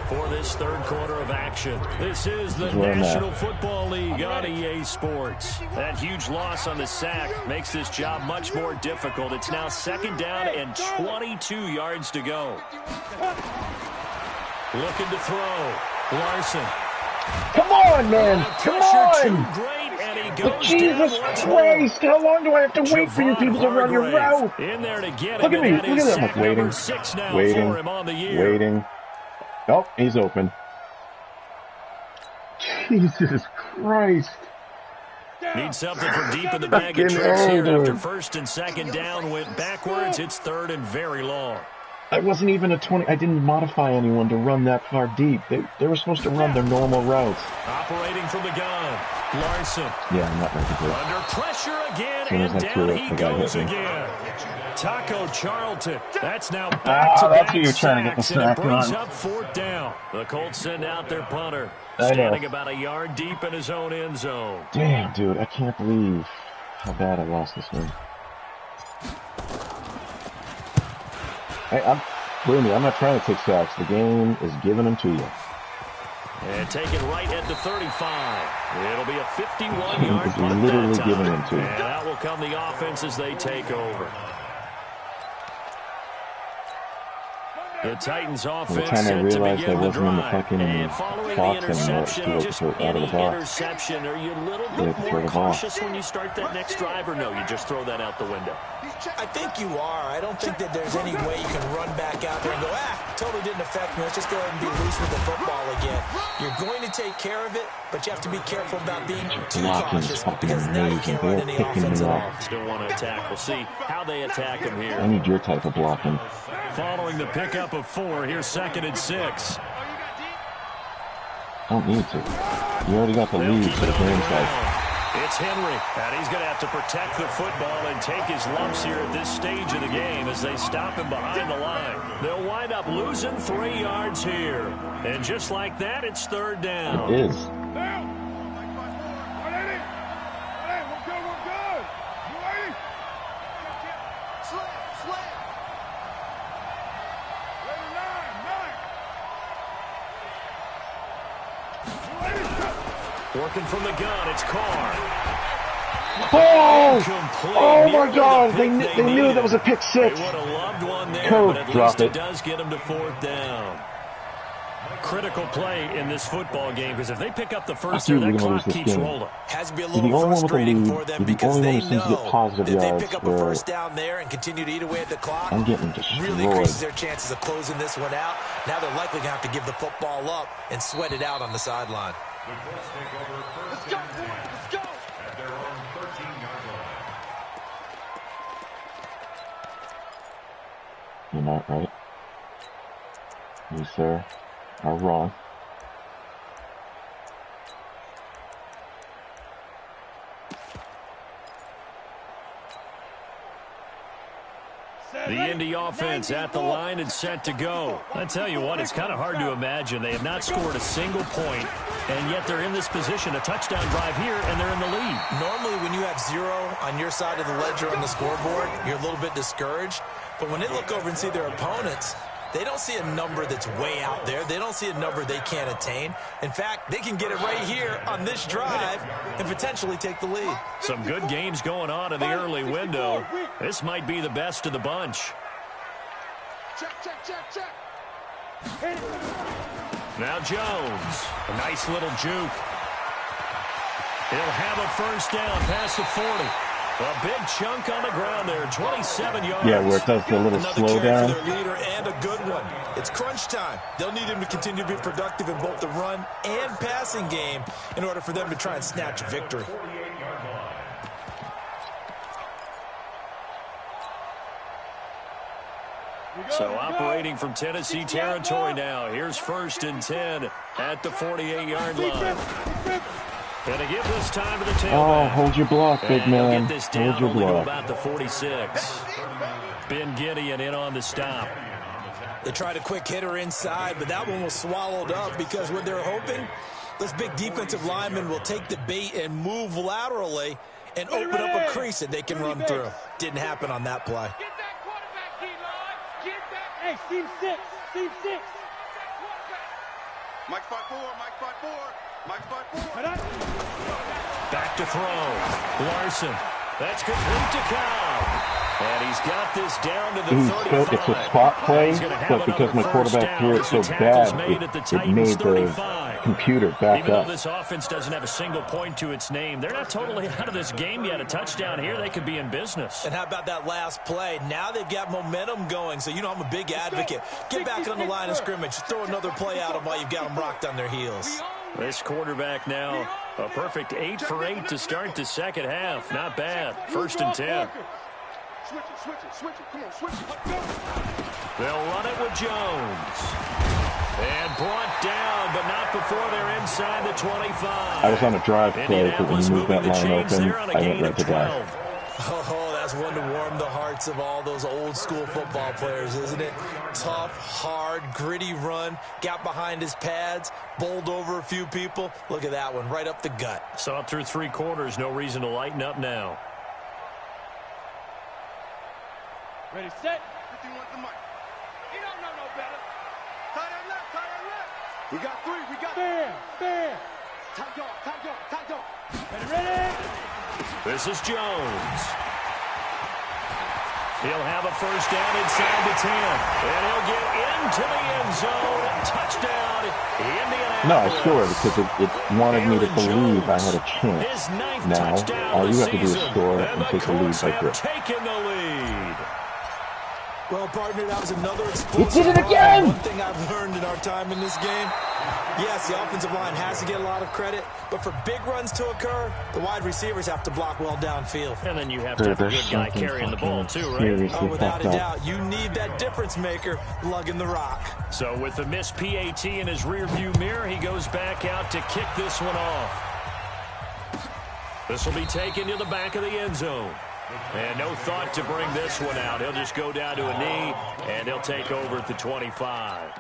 for this 3rd quarter of action. This is the National Football League on EA Sports. That huge loss on the sack makes this job much more difficult. It's now 2nd down and 22 yards to go. Looking to throw. Larson. Come on, man! Come on! Great, and he goes Jesus Christ! How long do I have to wait for you people to run your route? In there to get Look him, at me! Look at that! I'm like waiting, 6 now for him on the year. waiting. Oh, he's open. Jesus Christ! Need something from deep in the bag of tricks here. After 1st and 2nd down went backwards, it's 3rd and very long. I wasn't even a 20. I didn't modify anyone to run that far deep. They were supposed to run their normal routes. Operating from the gun. Larson. Yeah, I'm not making it. Under pressure again, As soon as and I down threw it, he the guy goes hit me. again. Taco Charlton. That's now back-to-back that's who you're trying to get the sacks, and it sack brings on. up 4th down. The Colts send out their punter, I know. standing about a yard deep in his own end zone. Damn, dude, I can't believe how bad I lost this one. Believe me, I'm not trying to take sacks. The game is giving them to you. And taken right at the 35. It'll be a 51-yard It's punt literally that time. giving them to you. And out will come the offense as they take over. The Titans offense By the time I set to realized begin I the wasn't in the drive. fucking And following the box anymore, interception, it's just too late to any throw it out of the box. interception, are you a little bit more cautious when you start that next drive, or no, you just throw that out the window? I think you are. I don't think that there's any way you can run back out there and go, totally didn't affect me. Let's just go ahead and be loose with the football again. You're going to take care of it, but you have to be careful about being too cautious because now you can't run any offense at all. Still want to attack. We'll see how they attack him here. I need your type of blocking. Following the pickup of 4, here's 2nd and 6. I don't need to. You already got the lead for the game side. It's Henry, and he's going to have to protect the football and take his lumps here at this stage of the game as they stop him behind the line. They'll wind up losing 3 yards here. And just like that, it's 3rd down. It is. Working from the gun, it's Carr. Oh my God! They knew that was a pick 6. They would have loved one there, Code, but at drop least it. it does get them to 4th down. Critical play in this football game, because if they pick up the first here, that clock keeps rolling. Has to be a little frustrating for them because they know that if they pick up a first down there and continue to eat away at the clock, I'm getting destroyed. really increases their chances of closing this one out. Now they're likely going to have to give the football up and sweat it out on the sideline. The Colts take over 1st and 10 at their own 13-yard line. You're not right. You, sir, are wrong. The Indy offense at the line and set to go. I tell you what, it's kind of hard to imagine. They have not scored a single point, and yet they're in this position, a touchdown drive here, and they're in the lead. Normally, when you have 0 on your side of the ledger on the scoreboard, you're a little bit discouraged. But when they look over and see their opponents, They don't see a number that's way out there. They don't see a number they can't attain. In fact, they can get it right here on this drive and potentially take the lead. Some good games going on in the early window. This might be the best of the bunch. Check, check, check, check. Now Jones. A nice little juke. He'll have a first down past the 40. A big chunk on the ground there, 27 yards. Yeah, where it does the little slowdown. Another carry for their leader and a good one. It's crunch time. They'll need him to continue to be productive in both the run and passing game in order for them to try and snatch a victory. So operating from Tennessee territory now. Here's 1st and 10 at the 48-yard line. Gonna give this time to the tailback. Oh, hold your block, big man. Get this down Hold your only to block. about the 46. Ben Gideon in on the stop. They tried a quick hitter inside, but that one was swallowed up because what they're hoping, those big defensive linemen will take the bait and move laterally and open up a crease that they can run through. Didn't happen on that play. Get that quarterback, D-line. Get that. Hey, Steve 6. Steve 6. Mike 5-4. Mike 5-4. Mike 5-4. Back to throw. Larson. That's complete to Cobb. And he's got this down to the 35. It's a spot play, but because my quarterback threw it so bad, it made the computer back Even though up. this offense doesn't have a single point to its name, they're not totally out of this game yet. A touchdown here, they could be in business. And how about that last play? Now they've got momentum going, so you know I'm a big advocate. Get back on the line of scrimmage. Throw another play at them while you've got them rocked on their heels. This quarterback now, a perfect 8 for 8 to start the second half. Not bad. 1st and 10. Switch it. Come on, switch it. They'll run it with Jones. And brought down, but not before they're inside the 25. I was on a drive play, but when you move that line open, I went right to die. Oh, that's one to warm the hearts of all those old school football players, isn't it? Tough, hard, gritty run, got behind his pads, bowled over a few people. Look at that one, right up the gut. Saw it through 3 quarters, no reason to lighten up now. Ready, set. 51 the mic. You don't know no better. Tie that left. We got 3. We got bam. Tight dog. Ready. This is Jones. He'll have a first down inside the 10. And he'll get into the end zone. Touchdown, Indianapolis. No, I scored because it wanted me to believe I had a chance. Now, all you have to do is score and take the lead by grip. Taken the lead. Well, partner, that was another explosive. He did it again! One thing I've learned in our time in this game, yes, the offensive line has to get a lot of credit, but for big runs to occur, the wide receivers have to block well downfield. And then you have to have a good guy carrying the ball, too, right? Oh, without a doubt, you need that difference maker lugging the rock. So with the missed PAT in his rearview mirror, he goes back out to kick this one off. This will be taken to the back of the end zone. And no thought to bring this one out. He'll just go down to a knee, and he'll take over at the 25.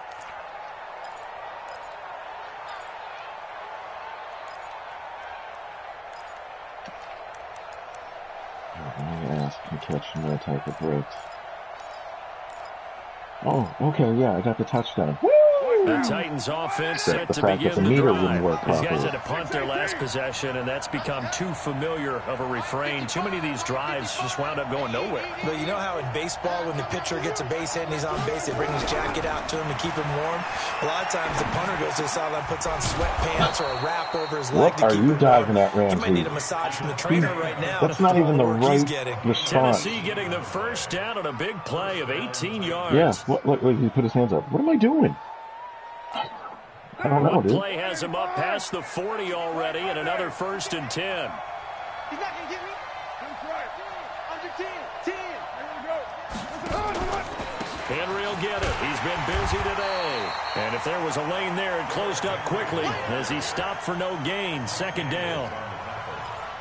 I'm going to ask him to catch no type of breaks. Oh, okay, yeah, I got the touchdown. The Titans offense set the to fact begin that the the meter drive. wouldn't work These guys properly. had to punt their last possession, and that's become too familiar of a refrain. Too many of these drives just wound up going nowhere. But you know how in baseball, when the pitcher gets a base hit and he's on base, they bring his jacket out to him to keep him warm? A lot of times the punter goes to the sideline, puts on sweatpants or a wrap over his leg to keep him warm. What are you diving at, Ramsey? He might need a massage from the trainer right now. That's not even the right response. Tennessee getting the first down on a big play of 18 yards. Yeah, look, he put his hands up. What am I doing? I don't know, One dude. play has him up past the 40 already, and another 1st and 10. He's not going to get me. Come right. Under 10. 10. There we go. Henry will get it. He's been busy today. And if there was a lane there, it closed up quickly as he stopped for no gain. 2nd down.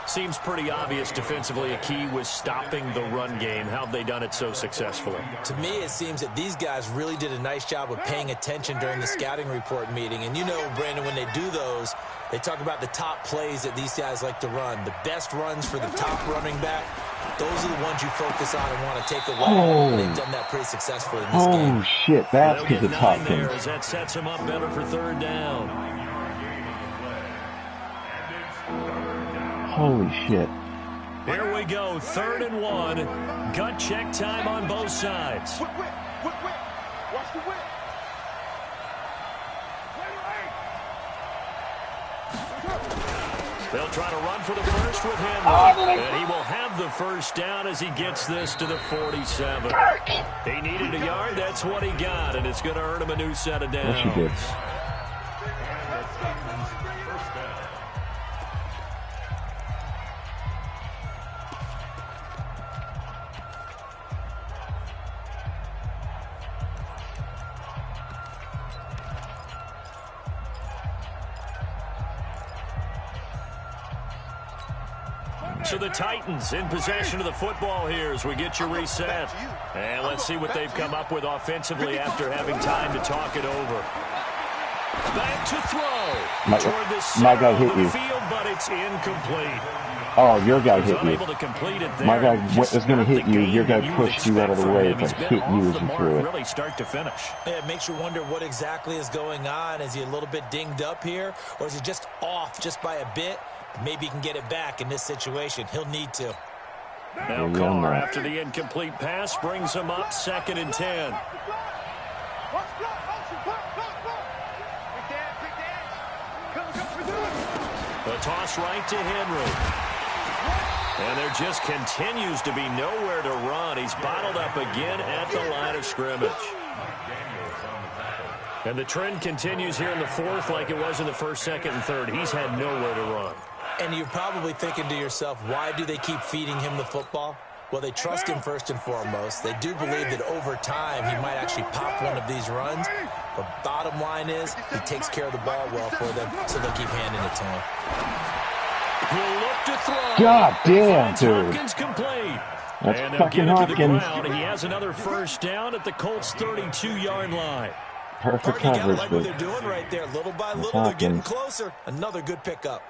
Seems pretty obvious defensively a key was stopping the run game. How have they done it so successfully? To me, it seems that these guys really did a nice job of paying attention during the scouting report meeting. And you know, Brandon, when they do those, they talk about the top plays that these guys like to run. The best runs for the top running back. Those are the ones you focus on and want to take away. And they've done that pretty successfully in this game. Oh, shit. That's because it's Hopkins. As that sets him up better for third down. Holy shit. Here we go, 3rd and 1. Gut check time on both sides. Watch the whip. They'll try to run for the first with Henry. And he will have the first down as he gets this to the 47. He needed a yard. That's what he got, and it's going to earn him a new set of downs. Yes, he did. So the Titans in possession of the football here as we get you reset. And let's see what they've come up with offensively after having time to talk it over. Back to throw. Toward the my guy hit center of the you. field, but it's incomplete. Oh, your guy hit you. Unable to complete it there. My guy was going to hit the you. game Your guy you pushed you out of the expect way, from him. but He's hit been you off as the you mark threw it. really start to finish. Yeah, it makes you wonder what exactly is going on. Is he a little bit dinged up here? Or is he just off just by a bit? Maybe he can get it back in this situation. He'll need to. Now Carr, after the incomplete pass, brings him up 2nd and 10. The toss right to Henry. And there just continues to be nowhere to run. He's bottled up again at the line of scrimmage. And the trend continues here in the 4th like it was in the 1st, 2nd, and 3rd. He's had nowhere to run. And you're probably thinking to yourself, why do they keep feeding him the football? Well, they trust him first and foremost. They do believe that over time he might actually pop one of these runs. But bottom line is he takes care of the ball well for them, so they'll keep handing it to him. He'll look to throw. God damn, dude. Hopkins complete. That's and they'll fucking get it to the Hopkins. ground. He has another first down at the Colts' 32-yard line. Perfect Party, you gotta coverage, like what but they're doing right there. Little by little, they're getting closer. Another good pickup.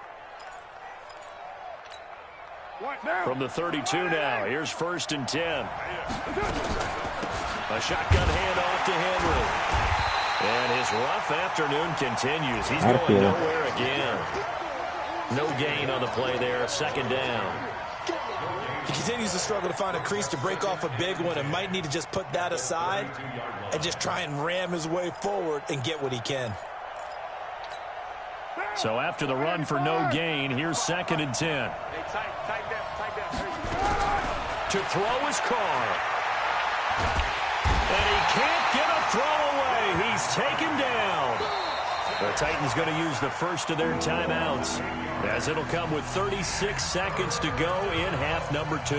From the 32 now, here's 1st and 10. A shotgun handoff to Henry. And his rough afternoon continues. He's going nowhere again. No gain on the play there, 2nd down. He continues to struggle to find a crease to break off a big one and might need to just put that aside and just try and ram his way forward and get what he can. So after the run for no gain, here's 2nd and 10. To throw is Carr. And he can't get a throw away. He's taken down. The Titans going to use the first of their timeouts as it'll come with 36 seconds to go in half number 2.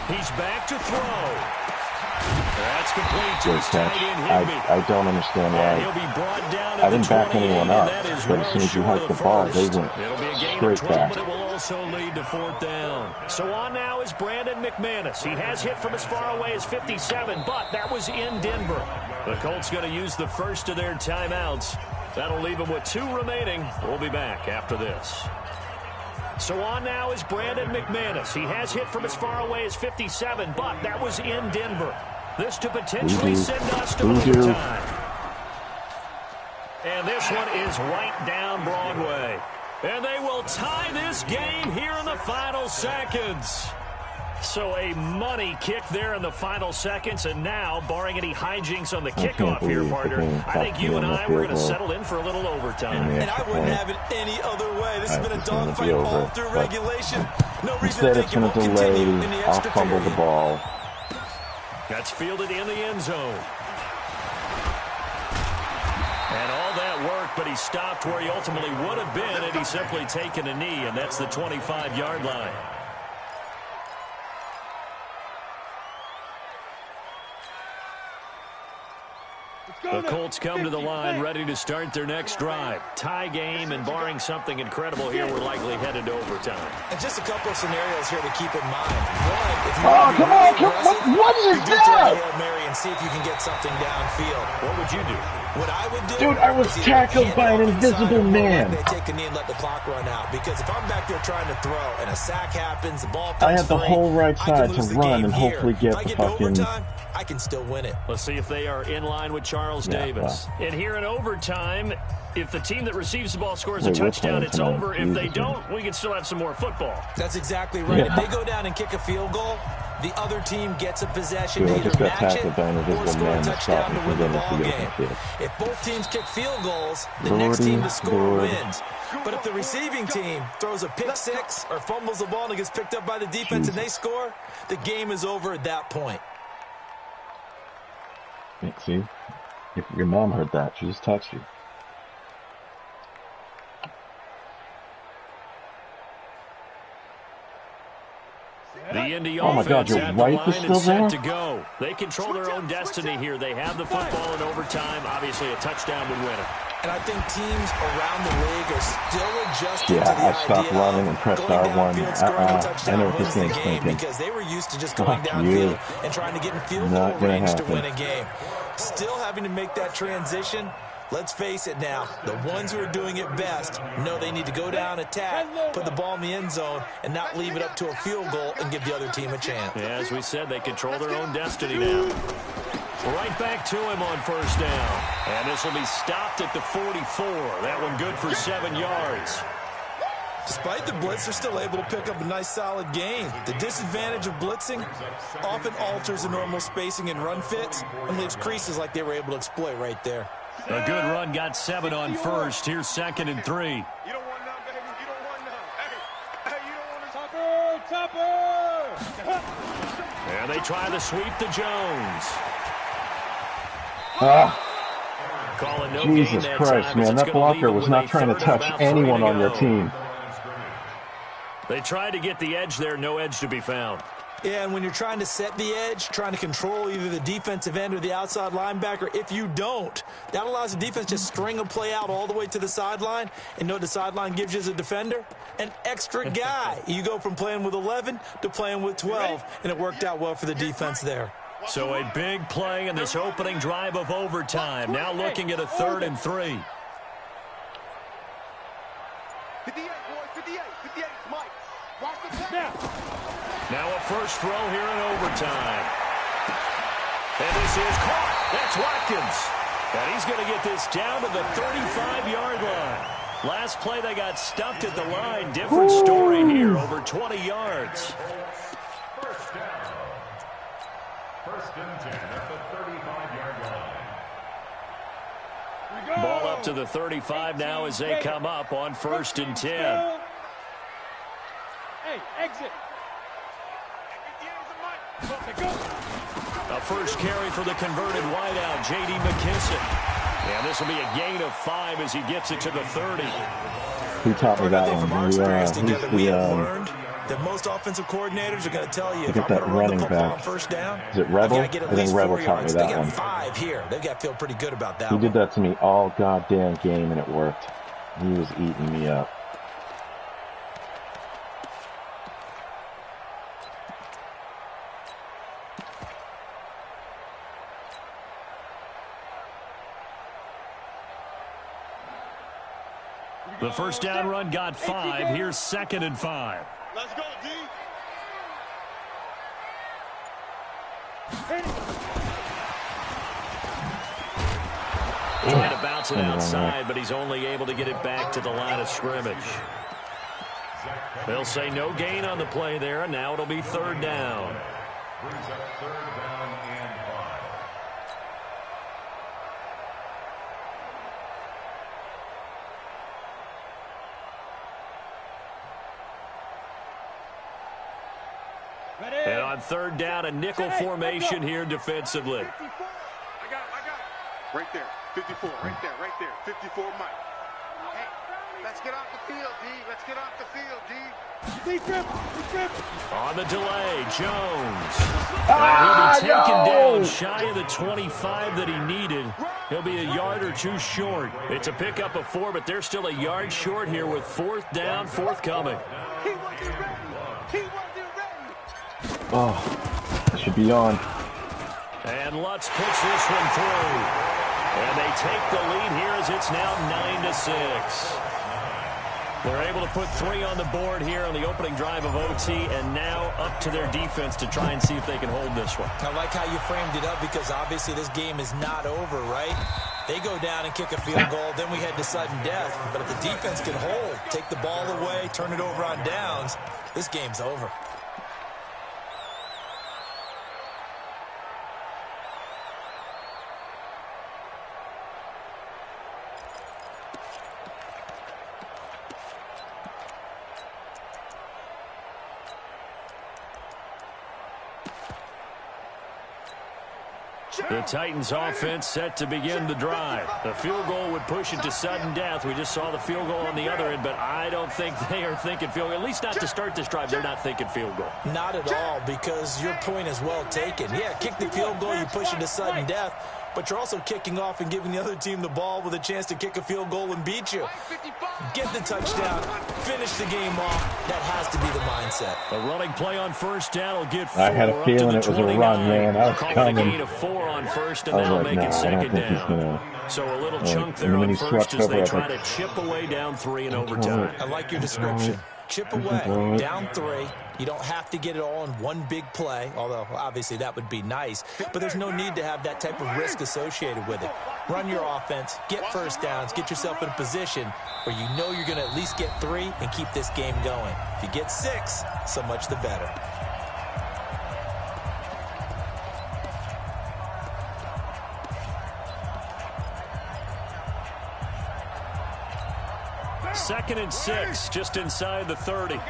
He's back to throw. That's complete to his tight end, Higby. I don't understand why. He'll be brought down I didn't back 28, anyone up, and that is but as soon as you well hike the short ball, of they first. went It'll be a gain straight of 12, back. but it will also lead to 4th down. So on now is Brandon McManus. He has hit from as far away as 57, but that was in Denver. The Colts going to use the first of their timeouts. That'll leave them with 2 remaining. We'll be back after this. So on now is Brandon McManus. He has hit from as far away as 57, but that was in Denver. This to potentially send us to overtime. And this one is right down Broadway. And they will tie this game here in the final seconds. So a money kick there in the final seconds, and now, barring any hijinks on the kickoff here, partner, I think you and I were going to settle in for a little overtime. And I wouldn't have it any other way. This has been a dogfight all through regulation. No reason instead to it's think it going won't to continue in delay, the I'll extra fumble period. the ball. That's fielded in the end zone. And all that work, but he stopped where he ultimately would have been had he simply taken a knee, and that's the 25-yard line. The Colts come to the line ready to start their next drive. Tie game, and barring something incredible here, we're likely headed to overtime. And just a couple of scenarios here to keep in mind. One, if you Oh, come on. What is you do throw a that? Hail Mary and see if you can get something downfield. What would you do? What I would do, Dude, I was tackled by an invisible man. They take a knee and let the clock run out. Because if I'm back there trying to throw and a sack happens, the ball comes I had the free, whole right I can side to lose the run game and here. hopefully get if I the get to fucking... overtime, I can still win it. Let's see if they are in line with Charles Davis. Well. And here in overtime, if the team that receives the ball scores a Wait, we're touchdown, playing it's tonight. over. If Jesus, they don't, we can still have some more football. That's exactly right. Yeah. If they go down and kick a field goal, the other team gets a possession Dude, I to just either got match it tackled by an or invisible score a man to stop touchdown me to from win the getting to ball the game. open field. If both teams kick field goals, the Lordy, next team to score Lord. wins. But if the receiving team throws a pick six or fumbles the ball and it gets picked up by the defense and they score, the game is over at that point. See? If your mom heard that, she just texted you. The Indy Oh my God, offense your at the wife line is still and set there? to go. They control their own destiny here. They have the football in overtime. Obviously, a touchdown would win it. And I think teams around the league are still adjusting to the Yeah, I stopped idea running of and pressed going R1. downfield, scoring a I touchdown know what wins this the game's game thinking. because they were used to just going Fuck downfield you. and trying to get in field Not goal gonna range to happen. win a game. Still having to make that transition. Let's face it now, the ones who are doing it best know they need to go down, attack, put the ball in the end zone, and not leave it up to a field goal and give the other team a chance. Yeah, as we said, they control their own destiny now. Right back to him on first down. And this will be stopped at the 44. That one good for 7 yards. Despite the blitz, they're still able to pick up a nice, solid gain. The disadvantage of blitzing often alters the normal spacing and run fits and leaves creases like they were able to exploit right there. A good run, got 7 on first. Here's 2nd and 3. You don't want none, baby. You don't want none. Hey, you don't want to... Topper! And they try to sweep to Jones. Calling no gain Jesus that Christ, time, as man. it's That gonna leave blocker them was with not a trying to third and touch about 3 anyone to on your go. team. They tried to get the edge there, no edge to be found. Yeah, and when you're trying to set the edge, trying to control either the defensive end or the outside linebacker, if you don't, that allows the defense to string a play out all the way to the sideline. And know what the sideline gives you as a defender? An extra guy. You go from playing with 11 to playing with 12, and it worked out well for the defense there. So a big play in this opening drive of overtime. Now looking at a 3rd and 3. 58, boys, 58, 58, Mike. Watch the pass. Now a first throw here in overtime. And this is caught. That's Watkins. And he's going to get this down to the 35-yard line. Last play, they got stuffed at the line. Different story here, over 20 yards. First down. 1st and 10 at the 35-yard line. Ball up to the 35 now as they come up on 1st and 10. Hey, exit. A first carry for the converted wideout, J.D. McKissick. And this will be a gain of 5 as he gets it to the 30. He taught me that From our one. experience He's together, we have the, learned that most offensive coordinators are going to tell you if Look I'm at going that to run running the football back. on first down, Is it I've Rebel? got to get at I think least Rebel 4 taught me yards. that They got one. 5 here. They've got to feel pretty good about that He one. did that to me all goddamn game, and it worked. He was eating me up. The first down run got 5. Here's 2nd and 5. Let's go, D. Trying to bounce it outside, but he's only able to get it back to the line of scrimmage. They'll say no gain on the play there, and now it'll be 3rd down. Brings up 3rd down and 5. And on 3rd down, a nickel formation here defensively. 54. I got it. Right there. 54. Right there. 54, Mike. Hey, let's get off the field, D. Let's get off the field, D. On the delay, Jones. And he'll be taken down shy of the 25 that he needed. He'll be a yard or two short. It's a pickup of 4, but they're still a yard short here with 4th down, forthcoming. He wasn't ready. He wasn't ready. Oh, that should be on. And Lutz puts this one through. And they take the lead here as it's now 9-6. They're able to put 3 on the board here on the opening drive of OT, and now up to their defense to try and see if they can hold this one. I like how you framed it up because obviously this game is not over, right? They go down and kick a field goal, then we head to sudden death. But if the defense can hold, take the ball away, turn it over on downs, this game's over. The Titans offense set to begin the drive. The field goal would push it to sudden death. We just saw the field goal on the other end, but I don't think they are thinking field goal. At least not to start this drive. They're not thinking field goal. Not at all, because your point is well taken. Yeah, kick the field goal, you push it to sudden death, but you're also kicking off and giving the other team the ball with a chance to kick a field goal and beat you. Get the touchdown, finish the game off. That has to be the mindset. A running play on 1st down will get 4. I had a feeling it was a run, man. I was coming. A gain of 4 on 1st, and that'll make it 2nd down. So a little chunk there on 1st as they try to chip away down 3 in overtime. I like your description. Chip away, down 3. You don't have to get it all in one big play, although obviously that would be nice. But there's no need to have that type of risk associated with it. Run your offense, get 1st downs, get yourself in a position where you know you're going to at least get 3 and keep this game going. If you get 6, so much the better. Second and 6, just inside the 30. Ringo,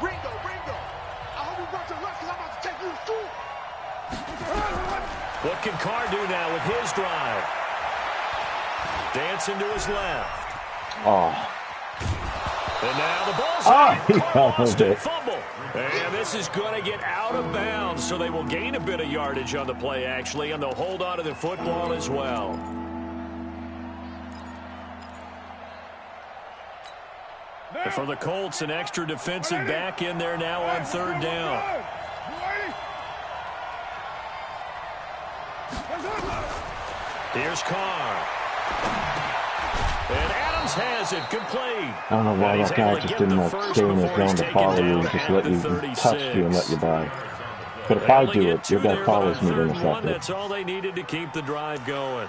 I hope you brought your lunch because I'm about to take you to school. What can Carr do now with his drive? Dancing to his left. Oh. And now the ball's out. Carr lost it. Fumble. And this is going to get out of bounds, so they will gain a bit of yardage on the play, actually, and they'll hold on to the football as well. For the Colts, an extra defensive back in there now on 3rd down. Here's Carr. And Adams has it complete. I don't know why that guy just didn't stay in his zone to follow you and just let you touch you and let you by. But if I do it, your guy follows me in a second. That's all they needed to keep the drive going.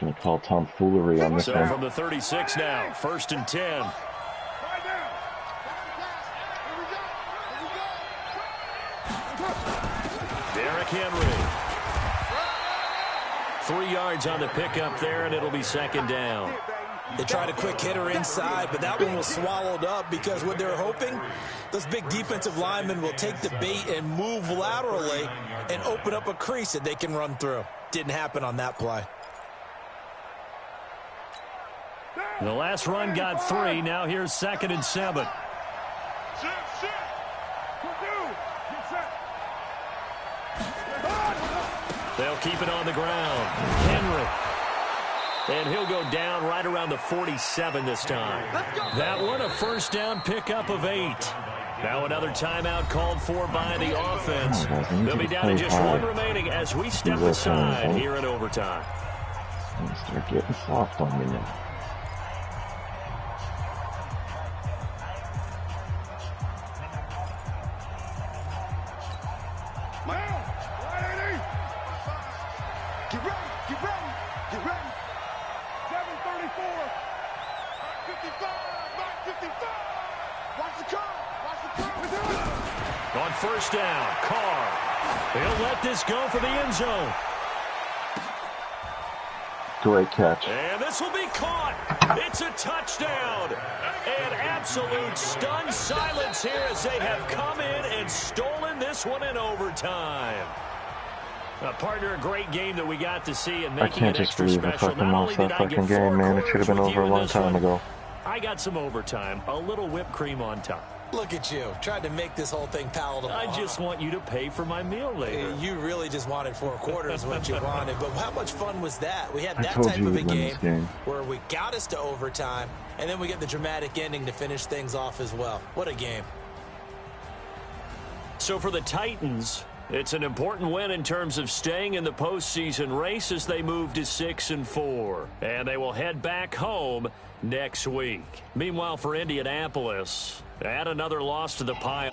Gonna call tomfoolery on this one. So from the 36 now, 1st and 10. Derrick Henry. 3 yards on the pickup there, and it'll be 2nd down. They tried a quick hitter inside, but that one was swallowed up because what they're hoping, those big defensive linemen will take the bait and move laterally and open up a crease that they can run through. Didn't happen on that play. The last run got 3. Now here's 2nd and 7. They'll keep it on the ground. Henry. And he'll go down right around the 47 this time. That one, a 1st down pickup of 8. Now another timeout called for by the offense. They'll be down to just 1 remaining as we step aside here in overtime. Start getting soft on me now. Get ready. 7:34. 55. Watch the car. On 1st down, Carr. He'll let this go for the end zone. Great catch. And this will be caught. It's a touchdown. An absolute stunned silence here as they have come in and stolen this one in overtime. Partner, a great game that we got to see and making it extra special. I can't just believe I fucking lost that fucking game, man. It should have been over a long time ago. I got some overtime, a little whipped cream on top. Look at you, trying to make this whole thing palatable. I just want you to pay for my meal later. You really just wanted 4 quarters what you wanted, but how much fun was that? We had that told type you of a we'd win this game. where we got us to overtime, and then we get the dramatic ending to finish things off as well. What a game. So for the Titans, it's an important win in terms of staying in the postseason race as they move to 6-4. And they will head back home next week. Meanwhile, for Indianapolis, add another loss to the pile.